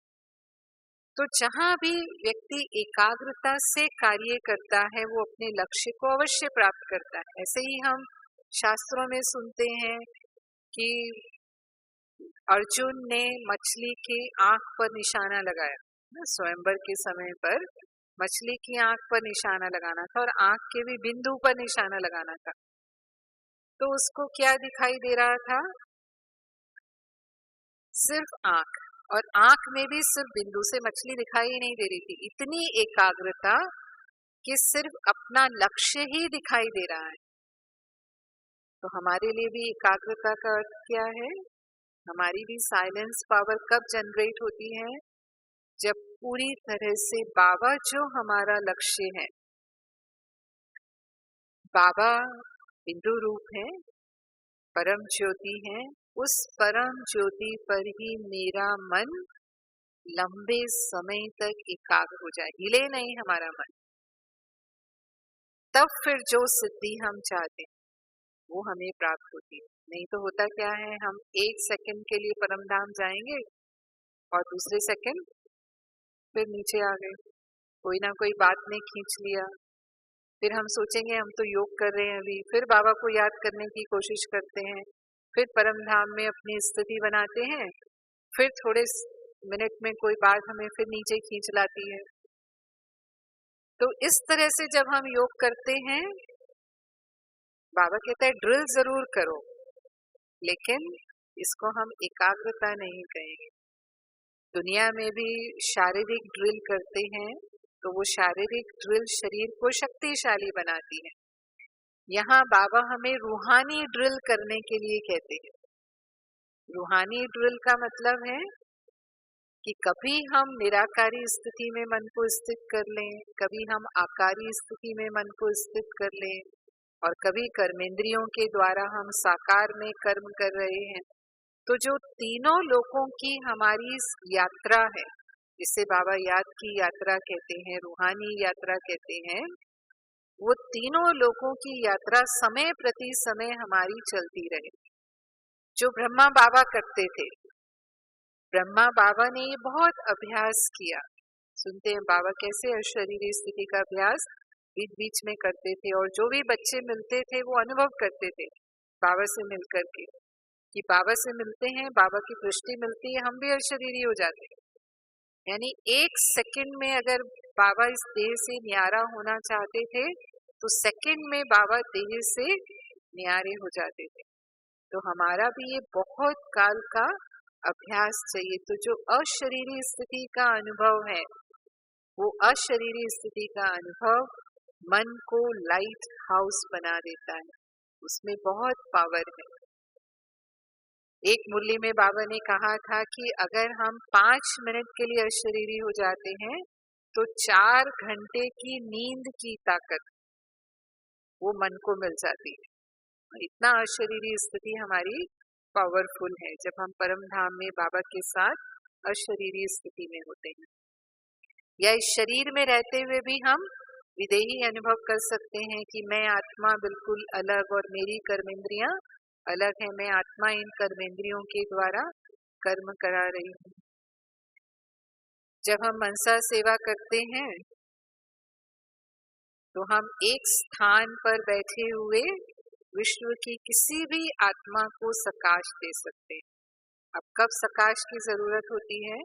तो जहाँ भी व्यक्ति एकाग्रता से कार्य करता है, वो अपने लक्ष्य को अवश्य प्राप्त करता है। ऐसे ही हम शास्त्रों में सुनते हैं कि अर्जुन ने मछली की आंख पर निशाना लगाया, स्वयंवर के समय पर मछली की आंख पर निशाना लगाना था, और आंख के भी बिंदु पर निशाना लगाना था। तो उसको क्या दिखाई दे रहा था? सिर्फ आंख, और आंख में भी सिर्फ बिंदु से मछली दिखाई नहीं दे रही थी। इतनी एकाग्रता कि सिर्फ अपना लक्ष्य ही दिखाई दे रहा है। तो हमारे लिए भी एकाग्रता का अर्थ क्या है? हमारी भी साइलेंस पावर कब जनरेट होती है? जब पूरी तरह से बाबा जो हमारा लक्ष्य है, बाबा बिंदु रूप है, परम ज्योति है, उस परम ज्योति पर ही मेरा मन लंबे समय तक एकाग्र हो जाए, हिले नहीं हमारा मन, तब फिर जो सिद्धि हम चाहते हैं वो हमें प्राप्त होती है। नहीं तो होता क्या है, हम 1 सेकंड के लिए परम धाम जाएंगे और दूसरे सेकंड फिर नीचे आ गए, कोई ना कोई बात ने खींच लिया, फिर हम सोचेंगे हम तो योग कर रहे हैं अभी, फिर बाबा को याद करने की कोशिश करते हैं, फिर परम धाम में अपनी स्थिति बनाते हैं, फिर थोड़े मिनट में कोई बात हमें फिर नीचे खींच लाती है। तो इस तरह से जब हम योग करते हैं, बाबा कहता है ड्रिल जरूर करो, लेकिन इसको हम एकाग्रता नहीं कहेंगे। दुनिया में भी शारीरिक ड्रिल करते हैं, तो वो शारीरिक ड्रिल शरीर को शक्तिशाली बनाती है। यहाँ बाबा हमें रूहानी ड्रिल करने के लिए कहते हैं। रूहानी ड्रिल का मतलब है कि कभी हम निराकारी स्थिति में मन को स्थित कर लें, कभी हम आकारी स्थिति में मन को स्थित कर लें, और कभी कर्मेंद्रियों के द्वारा हम साकार में कर्म कर रहे हैं। तो जो तीनों लोकों की हमारी यात्रा है, जिसे बाबा याद की यात्रा कहते हैं, रूहानी यात्रा कहते हैं, वो तीनों लोकों की यात्रा समय प्रति समय हमारी चलती रहे। जो ब्रह्मा बाबा करते थे, ब्रह्मा बाबा ने ये बहुत अभ्यास किया। सुनते हैं बाबा कैसे अशरीरी स्थिति का अभ्यास बीच बीच में करते थे, और जो भी बच्चे मिलते थे वो अनुभव करते थे बाबा से मिलकर के, कि बाबा से मिलते हैं, बाबा की दृष्टि मिलती है, हम भी अशरीरी हो जाते हैं। यानी एक सेकंड में अगर बाबा इस देह से न्यारा होना चाहते थे, तो सेकंड में बाबा देह से न्यारे हो जाते थे। तो हमारा भी ये बहुत काल का अभ्यास चाहिए। तो जो अशरीरी स्थिति का अनुभव है, वो अशरीरी स्थिति का अनुभव मन को लाइट हाउस बना देता है, उसमें बहुत पावर है। एक मुरली में बाबा ने कहा था कि अगर हम 5 मिनट के लिए अशरीरी हो जाते हैं, तो 4 घंटे की नींद की ताकत वो मन को मिल जाती है। इतना अशरीरी स्थिति हमारी पावरफुल है जब हम परम धाम में बाबा के साथ अशरीरी स्थिति में होते हैं। या इस शरीर में रहते हुए भी हम विदेही अनुभव कर सकते हैं कि मैं आत्मा बिल्कुल अलग और मेरी कर्मेंद्रियां अलग है। मैं आत्मा इन कर्मेंद्रियों के द्वारा कर्म करा रही हूँ। जब हम मनसा सेवा करते हैं, तो हम एक स्थान पर बैठे हुए विश्व की किसी भी आत्मा को सकाश दे सकते हैं। अब कब सकाश की जरूरत होती है?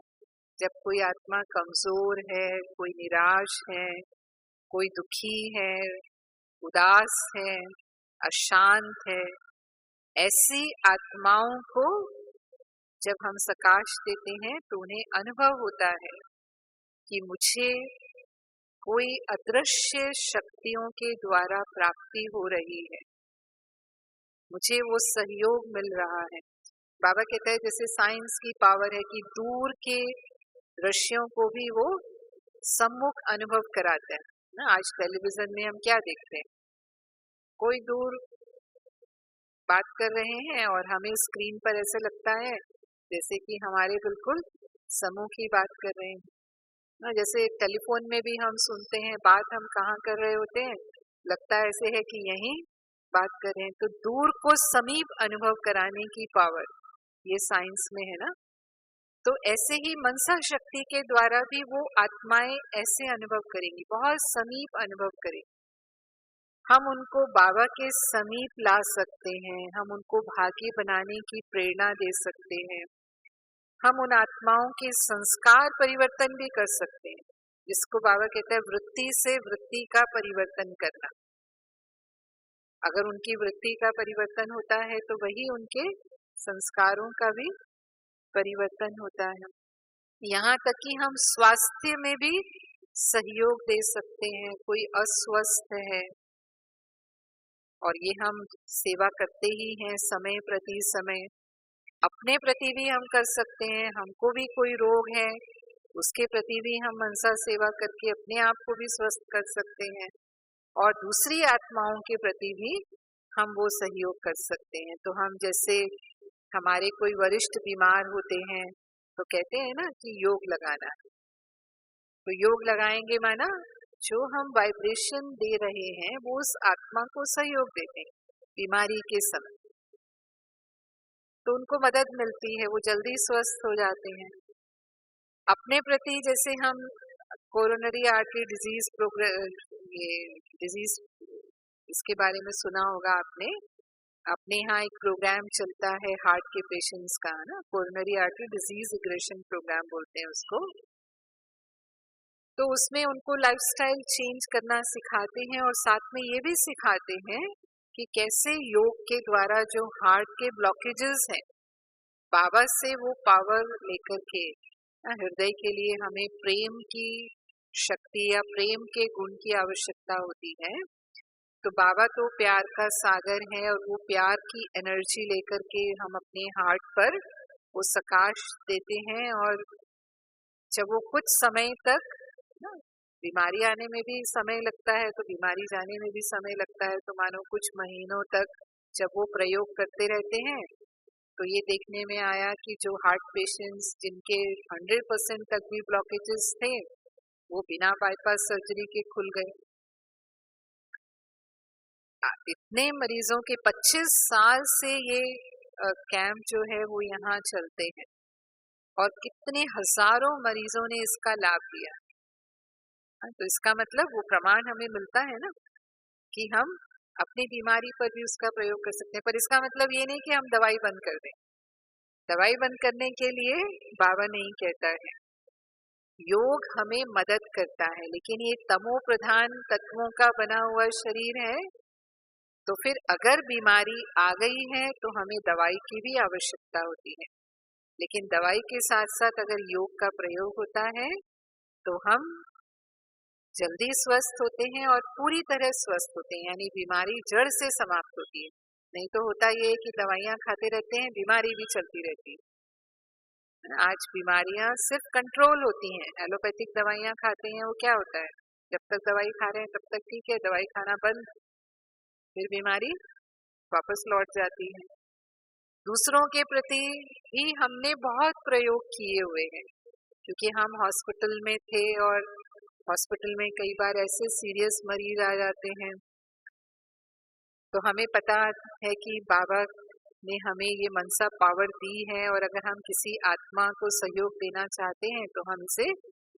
जब कोई आत्मा कमजोर है, कोई निराश है, कोई दुखी है, उदास है, अशांत है, ऐसी आत्माओं को जब हम सकाश देते हैं, तो उन्हें अनुभव होता है कि मुझे कोई अदृश्य शक्तियों के द्वारा प्राप्ति हो रही है, मुझे वो सहयोग मिल रहा है। बाबा कहते हैं जैसे साइंस की पावर है कि दूर के दृश्यों को भी वो सम्मुख अनुभव कराता है ना। आज टेलीविजन में हम क्या देखते हैं, कोई दूर बात कर रहे हैं और हमें स्क्रीन पर ऐसे लगता है जैसे कि हमारे बिल्कुल समूह की बात कर रहे हैं ना। जैसे टेलीफोन में भी हम सुनते हैं, बात हम कहाँ कर रहे होते हैं, लगता है ऐसे है कि यहीं बात कर रहे हैं। तो दूर को समीप अनुभव कराने की पावर ये साइंस में है ना। तो ऐसे ही मनसा शक्ति के द्वारा भी वो आत्माएं ऐसे अनुभव करेंगी, बहुत समीप अनुभव करेंगी। हम उनको बाबा के समीप ला सकते हैं, हम उनको भागी बनाने की प्रेरणा दे सकते हैं, हम उन आत्माओं के संस्कार परिवर्तन भी कर सकते हैं, जिसको बाबा कहता है वृत्ति से वृत्ति का परिवर्तन करना। अगर उनकी वृत्ति का परिवर्तन होता है तो वही उनके संस्कारों का भी परिवर्तन होता है। यहाँ तक कि हम स्वास्थ्य में भी सहयोग दे सकते हैं। कोई अस्वस्थ है और ये हम सेवा करते ही हैं समय प्रति समय, अपने प्रति भी हम कर सकते हैं। हमको भी कोई रोग है, उसके प्रति भी हम मनसा सेवा करके अपने आप को भी स्वस्थ कर सकते हैं, और दूसरी आत्माओं के प्रति भी हम वो सहयोग कर सकते हैं। तो हम जैसे हमारे कोई वरिष्ठ बीमार होते हैं तो कहते हैं ना कि योग लगाना है, तो योग लगाएंगे माना जो हम वाइब्रेशन दे रहे हैं वो उस आत्मा को सहयोग देते हैं बीमारी के समय, तो उनको मदद मिलती है, वो जल्दी स्वस्थ हो जाते हैं। अपने प्रति जैसे हम कोरोनरी आर्टरी डिजीज ये डिजीज, इसके बारे में सुना होगा आपने, अपने यहाँ एक प्रोग्राम चलता है हार्ट के पेशेंट्स का ना, coronary artery disease regression program बोलते हैं उसको। तो उसमें उनको लाइफस्टाइल चेंज करना सिखाते हैं और साथ में ये भी सिखाते हैं कि कैसे योग के द्वारा जो हार्ट के ब्लॉकेजेस हैं, बाबा से वो पावर लेकर के हृदय के लिए हमें प्रेम की शक्ति या प्रेम के गुण की आवश्यकता होती है। तो बाबा तो प्यार का सागर है और वो प्यार की एनर्जी लेकर के हम अपने हार्ट पर वो सकाश देते हैं। और जब वो कुछ समय तक ना, बीमारी आने में भी समय लगता है तो बीमारी जाने में भी समय लगता है, तो मानो कुछ महीनों तक जब वो प्रयोग करते रहते हैं तो ये देखने में आया कि जो हार्ट पेशेंट्स जिनके 100% तक भी ब्लॉकेजेस थे वो बिना बाईपास सर्जरी के खुल गए। इतने मरीजों के 25 साल से ये कैंप जो है वो यहाँ चलते हैं और कितने हजारों मरीजों ने इसका लाभ लिया। तो इसका मतलब वो प्रमाण हमें मिलता है ना कि हम अपनी बीमारी पर भी उसका प्रयोग कर सकते हैं। पर इसका मतलब ये नहीं कि हम दवाई बंद कर दें। दवाई बंद करने के लिए बाबा नहीं कहता है, योग हमें मदद करता है, लेकिन ये तमो प्रधान तत्वों का बना हुआ शरीर है, तो फिर अगर बीमारी आ गई है तो हमें दवाई की भी आवश्यकता होती है। लेकिन दवाई के साथ साथ अगर योग का प्रयोग होता है तो हम जल्दी स्वस्थ होते हैं और पूरी तरह स्वस्थ होते हैं, यानी बीमारी जड़ से समाप्त होती है। नहीं तो होता ये है कि दवाइयां खाते रहते हैं, बीमारी भी चलती रहती है। आज बीमारियां सिर्फ कंट्रोल होती हैं, एलोपैथिक दवाइयां खाते हैं, वो क्या होता है, जब तक दवाई खा रहे हैं तब तक ठीक है, दवाई खाना बंद, फिर बीमारी वापस लौट जाती है। दूसरों के प्रति भी हमने बहुत प्रयोग किए हुए हैं, क्योंकि हम हॉस्पिटल में थे और हॉस्पिटल में कई बार ऐसे सीरियस मरीज आ जाते हैं, तो हमें पता है कि बाबा ने हमें ये मनसा पावर दी है और अगर हम किसी आत्मा को सहयोग देना चाहते हैं तो हम इसे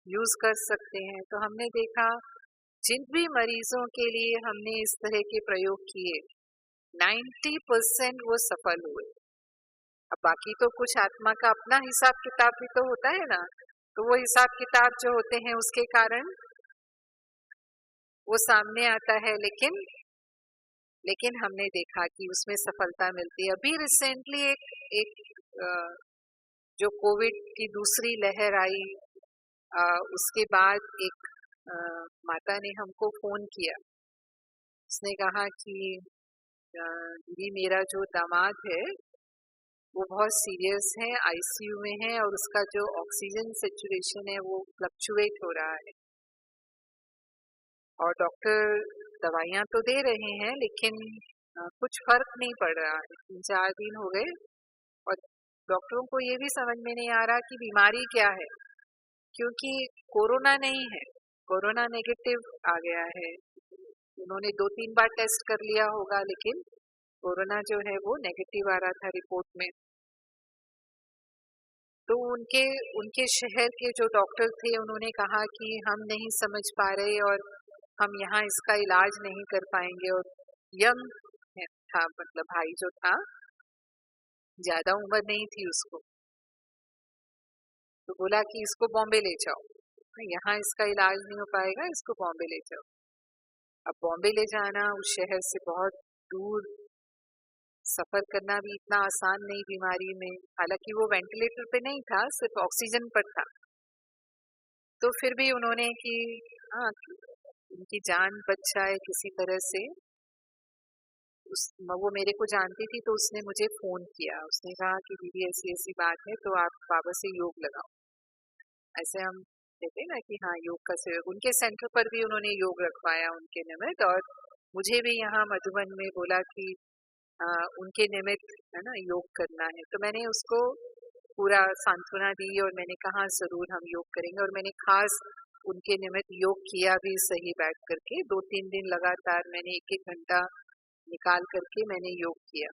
यूज कर सकते हैं। तो हमने देखा जिन भी मरीजों के लिए हमने इस तरह के प्रयोग किए 90% वो सफल हुए। अब बाकी तो कुछ आत्मा का अपना हिसाब किताब भी तो होता है ना, तो वो हिसाब किताब जो होते हैं उसके कारण वो सामने आता है, लेकिन हमने देखा कि उसमें सफलता मिलती है। अभी रिसेंटली एक जो कोविड की दूसरी लहर आई, उसके बाद एक माता ने हमको फोन किया। उसने कहा कि दीदी मेरा जो दामाद है वो बहुत सीरियस है, आईसीयू में है और उसका जो ऑक्सीजन सैचुरेशन है वो फ्लक्चुएट हो रहा है और डॉक्टर दवाइयां तो दे रहे हैं लेकिन कुछ फर्क नहीं पड़ रहा है। 3-4 दिन हो गए और डॉक्टरों को ये भी समझ में नहीं आ रहा कि बीमारी क्या है, क्योंकि कोरोना नहीं है, कोरोना नेगेटिव आ गया है। उन्होंने 2-3 बार टेस्ट कर लिया होगा लेकिन कोरोना जो है वो नेगेटिव आ रहा था रिपोर्ट में। तो उनके शहर के जो डॉक्टर थे उन्होंने कहा कि हम नहीं समझ पा रहे और हम यहाँ इसका इलाज नहीं कर पाएंगे। और यंग था, मतलब भाई जो था ज्यादा उम्र नहीं थी उसको, तो बोला कि इसको बॉम्बे ले जाओ, यहाँ इसका इलाज नहीं हो पाएगा, इसको बॉम्बे ले जाओ। अब बॉम्बे ले जाना उस शहर से बहुत दूर, सफर करना भी इतना आसान नहीं बीमारी में, हालांकि वो वेंटिलेटर पे नहीं था, सिर्फ ऑक्सीजन पर था। तो फिर भी उन्होंने कि हाँ उनकी जान बच जाए किसी तरह से, वो मेरे को जानती थी तो उसने मुझे फोन किया। उसने कहा कि दीदी ऐसी ऐसी बात है तो आप बाबा से योग लगाओ। ऐसे हम कहते हैं ना कि हाँ योग का सहयोग, उनके सेंटर पर भी उन्होंने योग रखवाया उनके निमित्त, और मुझे भी यहाँ मधुबन में बोला कि उनके निमित्त है ना योग करना है। तो मैंने उसको पूरा सांत्वना दी और मैंने कहा जरूर हम योग करेंगे, और मैंने खास उनके निमित्त योग किया भी सही बैठ करके। 2-3 दिन लगातार मैंने 1-1 घंटा निकाल करके मैंने योग किया।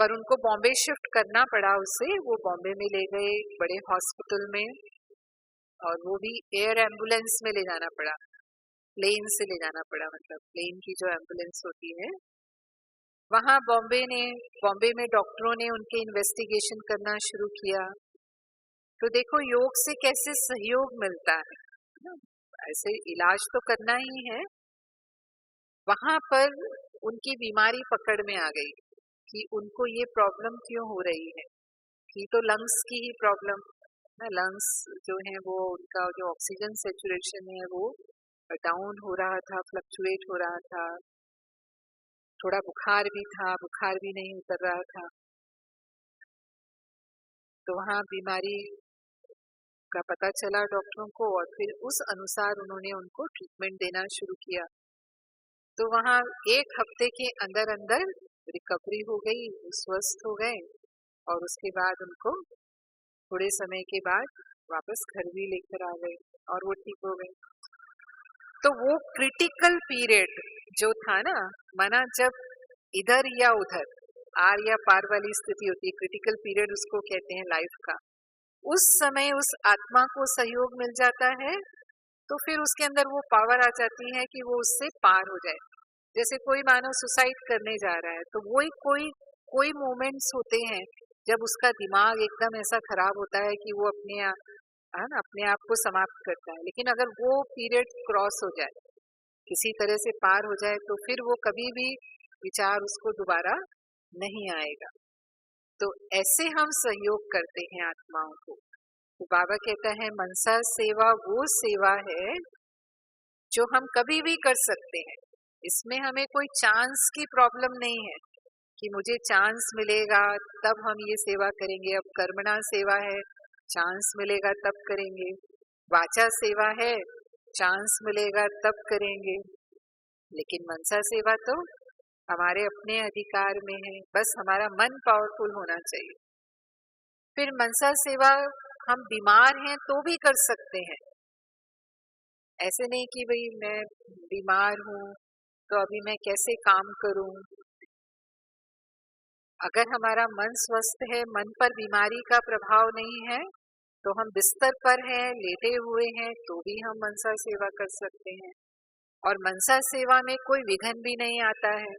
पर उनको बॉम्बे शिफ्ट करना पड़ा उसे, वो बॉम्बे में ले गए बड़े हॉस्पिटल में, और वो भी एयर एम्बुलेंस में ले जाना पड़ा, प्लेन से ले जाना पड़ा, मतलब प्लेन की जो एम्बुलेंस होती है वहाँ बॉम्बे में डॉक्टरों ने उनके इन्वेस्टिगेशन करना शुरू किया। तो देखो योग से कैसे सहयोग मिलता है ना? ऐसे इलाज तो करना ही है। वहां पर उनकी बीमारी पकड़ में आ गई कि उनको ये प्रॉब्लम क्यों हो रही है। थी तो लंग्स की ही प्रॉब्लम ना, लंग्स जो है वो उनका जो ऑक्सीजन सेचुरेशन है वो डाउन हो रहा था, फ्लक्चुएट हो रहा था। थोड़ा बुखार भी था, बुखार भी नहीं उतर रहा था। तो वहाँ बीमारी का पता चला डॉक्टरों को और फिर उस अनुसार उन्होंने उनको ट्रीटमेंट देना शुरू किया। तो वहाँ 1 हफ्ते के अंदर अंदर रिकवरी हो गई, स्वस्थ हो गए और उसके बाद उनको थोड़े समय के बाद वापस घर भी लेकर आ गए और वो ठीक हो गए। तो वो क्रिटिकल पीरियड जो था ना, माना जब इधर या उधर आर या पार वाली स्थिति होती है, क्रिटिकल पीरियड उसको कहते हैं लाइफ का। उस समय उस आत्मा को सहयोग मिल जाता है तो फिर उसके अंदर वो पावर आ जाती है कि वो उससे पार हो जाए। जैसे कोई मानो सुसाइड करने जा रहा है तो वही कोई मोमेंट्स होते हैं जब उसका दिमाग एकदम ऐसा खराब होता है कि वो अपने आप को समाप्त करता है। लेकिन अगर वो पीरियड क्रॉस हो जाए, किसी तरह से पार हो जाए, तो फिर वो कभी भी विचार उसको दोबारा नहीं आएगा। तो ऐसे हम सहयोग करते हैं आत्माओं को। तो बाबा कहता है मनसा सेवा वो सेवा है जो हम कभी भी कर सकते हैं। इसमें हमें कोई चांस की प्रॉब्लम नहीं है कि मुझे चांस मिलेगा तब हम ये सेवा करेंगे। अब कर्मणा सेवा है, चांस मिलेगा तब करेंगे। वाचा सेवा है, चांस मिलेगा तब करेंगे। लेकिन मनसा सेवा तो हमारे अपने अधिकार में है, बस हमारा मन पावरफुल होना चाहिए। फिर मनसा सेवा हम बीमार हैं तो भी कर सकते हैं। ऐसे नहीं कि भाई मैं बीमार हूं तो अभी मैं कैसे काम करूं। अगर हमारा मन स्वस्थ है, मन पर बीमारी का प्रभाव नहीं है, तो हम बिस्तर पर हैं, लेटे हुए हैं, तो भी हम मनसा सेवा कर सकते हैं। और मनसा सेवा में कोई विघ्न भी नहीं आता है।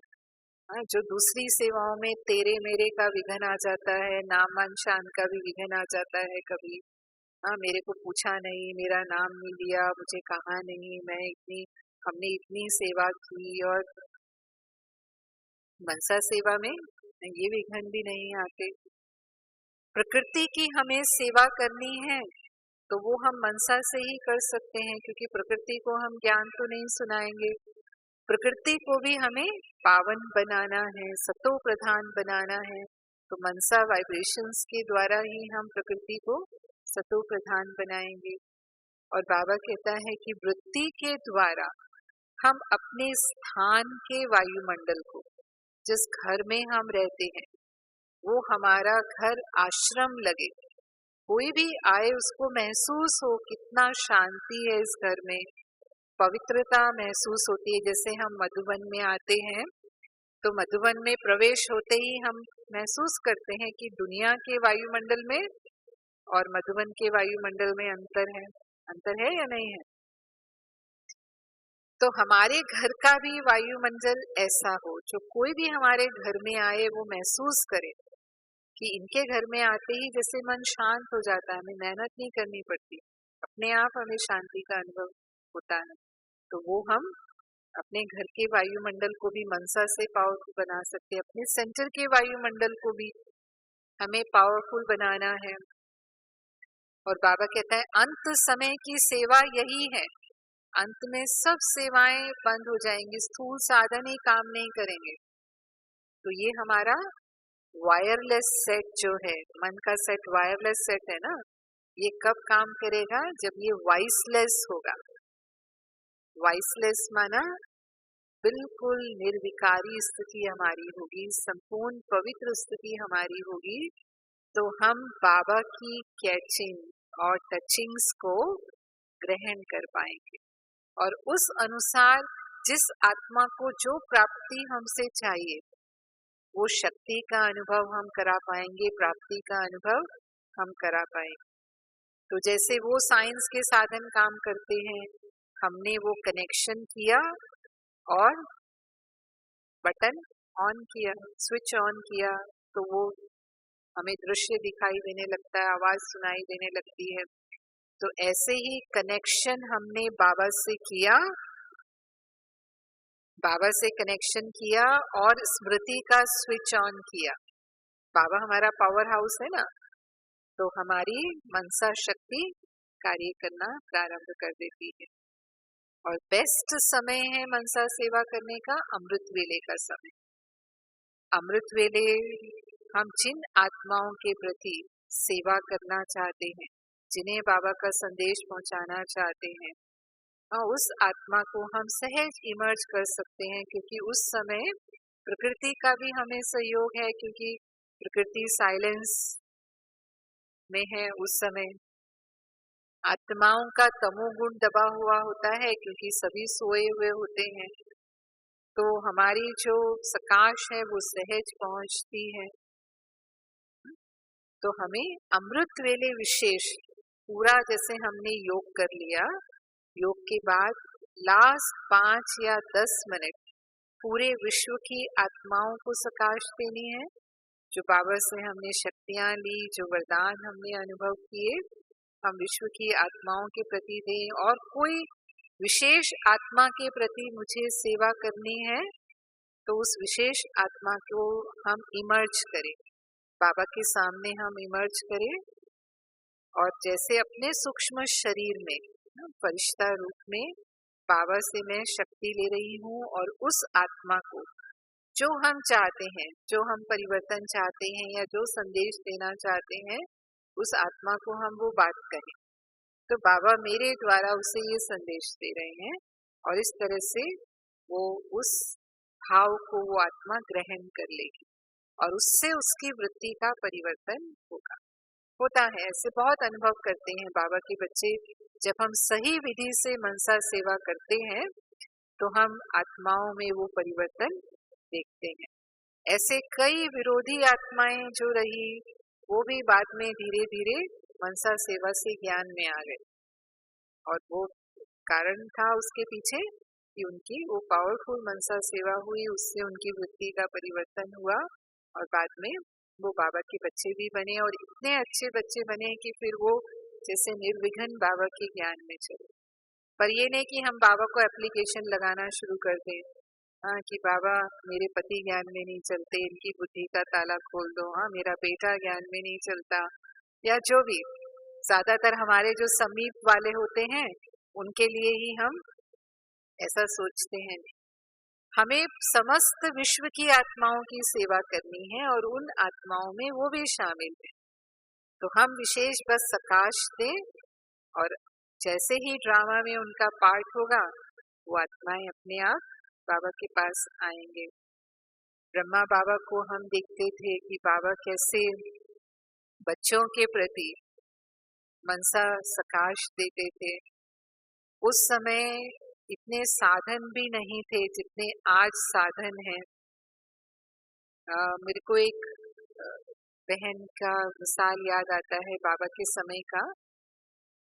जो दूसरी सेवाओं में तेरे मेरे का विघ्न आ जाता है, नाम मान शान का भी विघ्न आ जाता है कभी। मेरे को पूछा नहीं, मेरा नाम नहीं लिया, मुझे कहा नहीं, हमने इतनी सेवा की। और मनसा सेवा में ये विघ्न भी नहीं आते। प्रकृति की हमें सेवा करनी है तो वो हम मनसा से ही कर सकते हैं, क्योंकि प्रकृति को हम ज्ञान तो नहीं सुनाएंगे। प्रकृति को भी हमें पावन बनाना है, सतो प्रधान बनाना है। तो मनसा वाइब्रेशंस के द्वारा ही हम प्रकृति को सतो प्रधान बनाएंगे। और बाबा कहता है कि वृत्ति के द्वारा हम अपने स्थान के वायुमंडल को, जिस घर में हम रहते हैं, वो हमारा घर आश्रम लगे। कोई भी आए उसको महसूस हो कितना शांति है इस घर में, पवित्रता महसूस होती है। जैसे हम मधुबन में आते हैं तो मधुबन में प्रवेश होते ही हम महसूस करते हैं कि दुनिया के वायुमंडल में और मधुबन के वायुमंडल में अंतर है या नहीं है। तो हमारे घर का भी वायुमंडल ऐसा हो जो कोई भी हमारे घर में आए वो महसूस करे कि इनके घर में आते ही जैसे मन शांत हो जाता है, हमें मेहनत नहीं करनी पड़ती, अपने आप हमें शांति का अनुभव होता है। तो वो हम अपने घर के वायुमंडल को भी मनसा से पावरफुल बना सकते हैं। अपने सेंटर के वायुमंडल को भी हमें पावरफुल बनाना है। और बाबा कहता है अंत समय की सेवा यही है। अंत में सब सेवाएं बंद हो जाएंगी, स्थूल साधन ही काम नहीं करेंगे। तो ये हमारा वायरलेस सेट जो है, मन का सेट वायरलेस सेट है ना, ये कब काम करेगा? जब ये वॉइसलेस होगा। वॉइसलेस माना बिल्कुल निर्विकारी स्थिति हमारी होगी, संपूर्ण पवित्र स्थिति हमारी होगी। तो हम बाबा की कैचिंग और टचिंग्स को ग्रहण कर पाएंगे और उस अनुसार जिस आत्मा को जो प्राप्ति हमसे चाहिए वो शक्ति का अनुभव हम करा पाएंगे, प्राप्ति का अनुभव हम करा पाएंगे। तो जैसे वो साइंस के साधन काम करते हैं, हमने वो कनेक्शन किया और बटन ऑन किया, स्विच ऑन किया, तो वो हमें दृश्य दिखाई देने लगता है, आवाज सुनाई देने लगती है। तो ऐसे ही कनेक्शन हमने बाबा से किया, बाबा से कनेक्शन किया और स्मृति का स्विच ऑन किया। बाबा हमारा पावर हाउस है ना, तो हमारी मनसा शक्ति कार्य करना प्रारंभ कर देती है। और बेस्ट समय है मनसा सेवा करने का अमृत वेले का समय। अमृत वेले हम जिन आत्माओं के प्रति सेवा करना चाहते हैं, जिन्हें बाबा का संदेश पहुंचाना चाहते हैं, उस आत्मा को हम सहज इमर्ज कर सकते हैं, क्योंकि उस समय प्रकृति का भी हमें सहयोग है, क्योंकि प्रकृति साइलेंस में है। उस समय आत्माओं का तमोगुण दबा हुआ होता है, क्योंकि सभी सोए हुए होते हैं। तो हमारी जो प्रकाश है वो सहज पहुंचती है। तो हमें अमृत वेले विशेष पूरा, जैसे हमने योग कर लिया, योग के बाद लास्ट 5 या 10 मिनट पूरे विश्व की आत्माओं को प्रकाश देनी है। जो बाबा से हमने शक्तियां ली, जो वरदान हमने अनुभव किए, हम विश्व की आत्माओं के प्रति दें। और कोई विशेष आत्मा के प्रति मुझे सेवा करनी है, तो उस विशेष आत्मा को हम इमर्ज करें, बाबा के सामने हम इमर्ज करें। और जैसे अपने सूक्ष्म शरीर में फरिश्ता रूप में बाबा से मैं शक्ति ले रही हूँ, और उस आत्मा को जो हम चाहते हैं, जो हम परिवर्तन चाहते हैं या जो संदेश देना चाहते हैं, उस आत्मा को हम वो बात करें, तो बाबा मेरे द्वारा उसे ये संदेश दे रहे हैं। और इस तरह से वो उस भाव को वो आत्मा ग्रहण कर लेगी, और उससे उसकी वृत्ति का परिवर्तन होता है। ऐसे बहुत अनुभव करते हैं बाबा के बच्चे। जब हम सही विधि से मनसा सेवा करते हैं, तो हम आत्माओं में वो परिवर्तन देखते हैं। ऐसे कई विरोधी आत्माएं जो रही, वो भी बाद में धीरे धीरे मनसा सेवा से ज्ञान में आ गए। और वो कारण था उसके पीछे कि उनकी वो पावरफुल मनसा सेवा हुई, उससे उनकी वृत्ति का परिवर्तन हुआ, और बाद में वो बाबा के बच्चे भी बने, और इतने अच्छे बच्चे बने कि फिर वो जैसे निर्विघ्न बाबा के ज्ञान में चले। पर ये नहीं कि हम बाबा को एप्लीकेशन लगाना शुरू कर दें, कि बाबा मेरे पति ज्ञान में नहीं चलते, इनकी बुद्धि का ताला खोल दो, मेरा बेटा ज्ञान में नहीं चलता, या जो भी। ज्यादातर हमारे जो समीप वाले होते हैं, उनके लिए ही हम ऐसा सोचते हैं। हमें समस्त विश्व की आत्माओं की सेवा करनी है, और उन आत्माओं में वो भी शामिल है। तो हम विशेष बस प्रकाश दें, और जैसे ही ड्रामा में उनका पार्ट होगा, वो आत्माएं अपने आप बाबा के पास आएंगे। ब्रह्मा बाबा को हम देखते थे कि बाबा कैसे बच्चों के प्रति मनसा प्रकाश देते थे। उस समय इतने साधन भी नहीं थे जितने आज साधन हैं। मेरे को एक बहन का मिसाल याद आता है बाबा के समय का।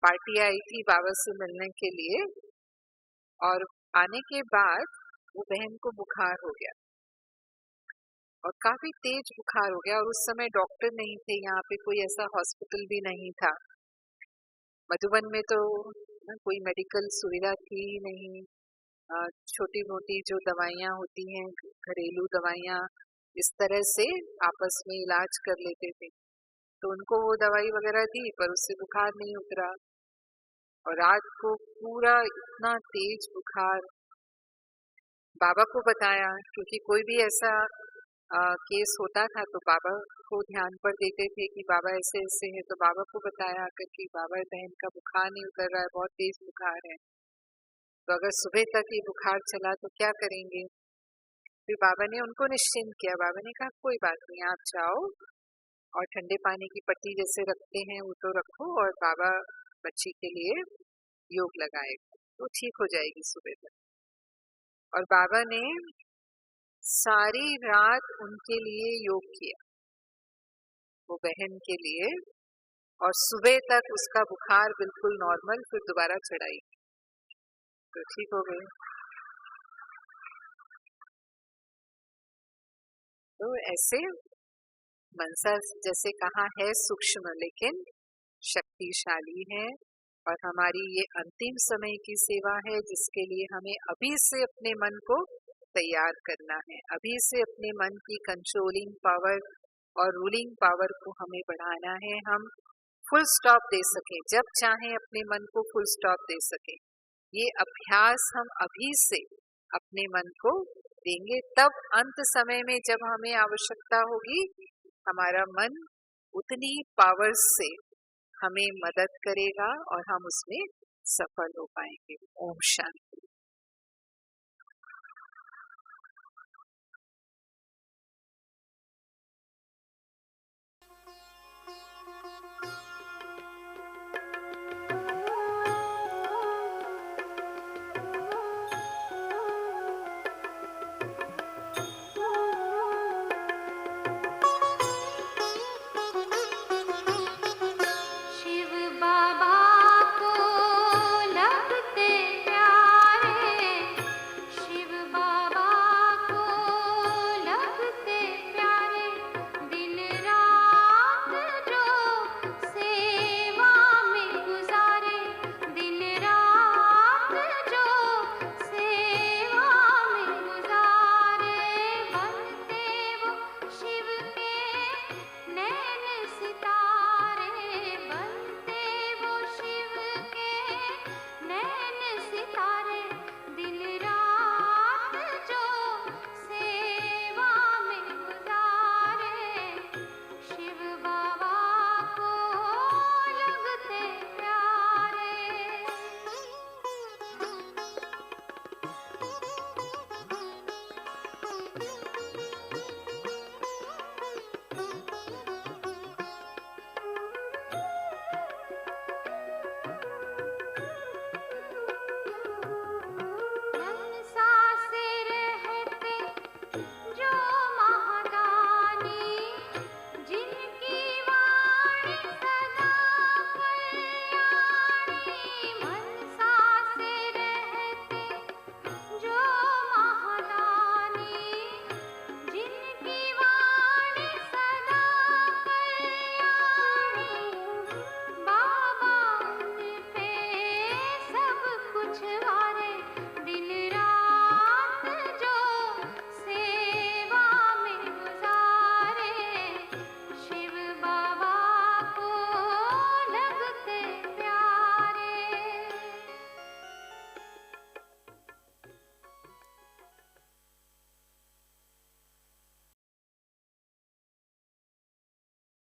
पार्टी आई थी बाबा से मिलने के लिए, और आने के बाद वो बहन को बुखार हो गया, और काफी तेज बुखार हो गया। और उस समय डॉक्टर नहीं थे, यहाँ पे कोई ऐसा हॉस्पिटल भी नहीं था। मधुबन में तो कोई मेडिकल सुविधा थी ही नहीं। छोटी मोटी जो दवाइयाँ होती हैं, घरेलू दवाइयाँ, इस तरह से आपस में इलाज कर लेते थे। तो उनको वो दवाई वगैरह दी, पर उससे बुखार नहीं उतरा, और रात को पूरा इतना तेज बुखार। बाबा को बताया, क्योंकि कोई भी ऐसा केस होता था तो बाबा को ध्यान पर देते थे कि बाबा ऐसे ऐसे है। तो बाबा को बताया आकर कि बाबा बहन का बुखार नहीं उतर रहा है, बहुत तेज बुखार है, तो अगर सुबह तक ये बुखार चला तो क्या करेंगे। फिर बाबा ने उनको निश्चिंत किया। बाबा ने कहा कोई बात नहीं, आप जाओ और ठंडे पानी की पट्टी जैसे रखते हैं वो तो रखो, और बाबा बच्ची के लिए योग लगाएगा तो ठीक हो जाएगी सुबह तक। और बाबा ने सारी रात उनके लिए योग किया, वो बहन के लिए, और सुबह तक उसका बुखार बिल्कुल नॉर्मल, फिर दोबारा चढ़ाई तो ठीक हो गई। तो ऐसे मनसा जैसे कहा है सूक्ष्म लेकिन शक्तिशाली है, और हमारी ये अंतिम समय की सेवा है जिसके लिए हमें अभी से अपने मन को तैयार करना है, अभी से अपने मन की कंट्रोलिंग पावर और रूलिंग पावर को हमें बढ़ाना है। हम फुल स्टॉप दे सके, जब चाहे अपने मन को फुल स्टॉप दे सके, ये अभ्यास हम अभी से अपने मन को देंगे, तब अंत समय में जब हमें आवश्यकता होगी हमारा मन उतनी पावर से हमें मदद करेगा और हम उसमें सफल हो पाएंगे। ओम शांति।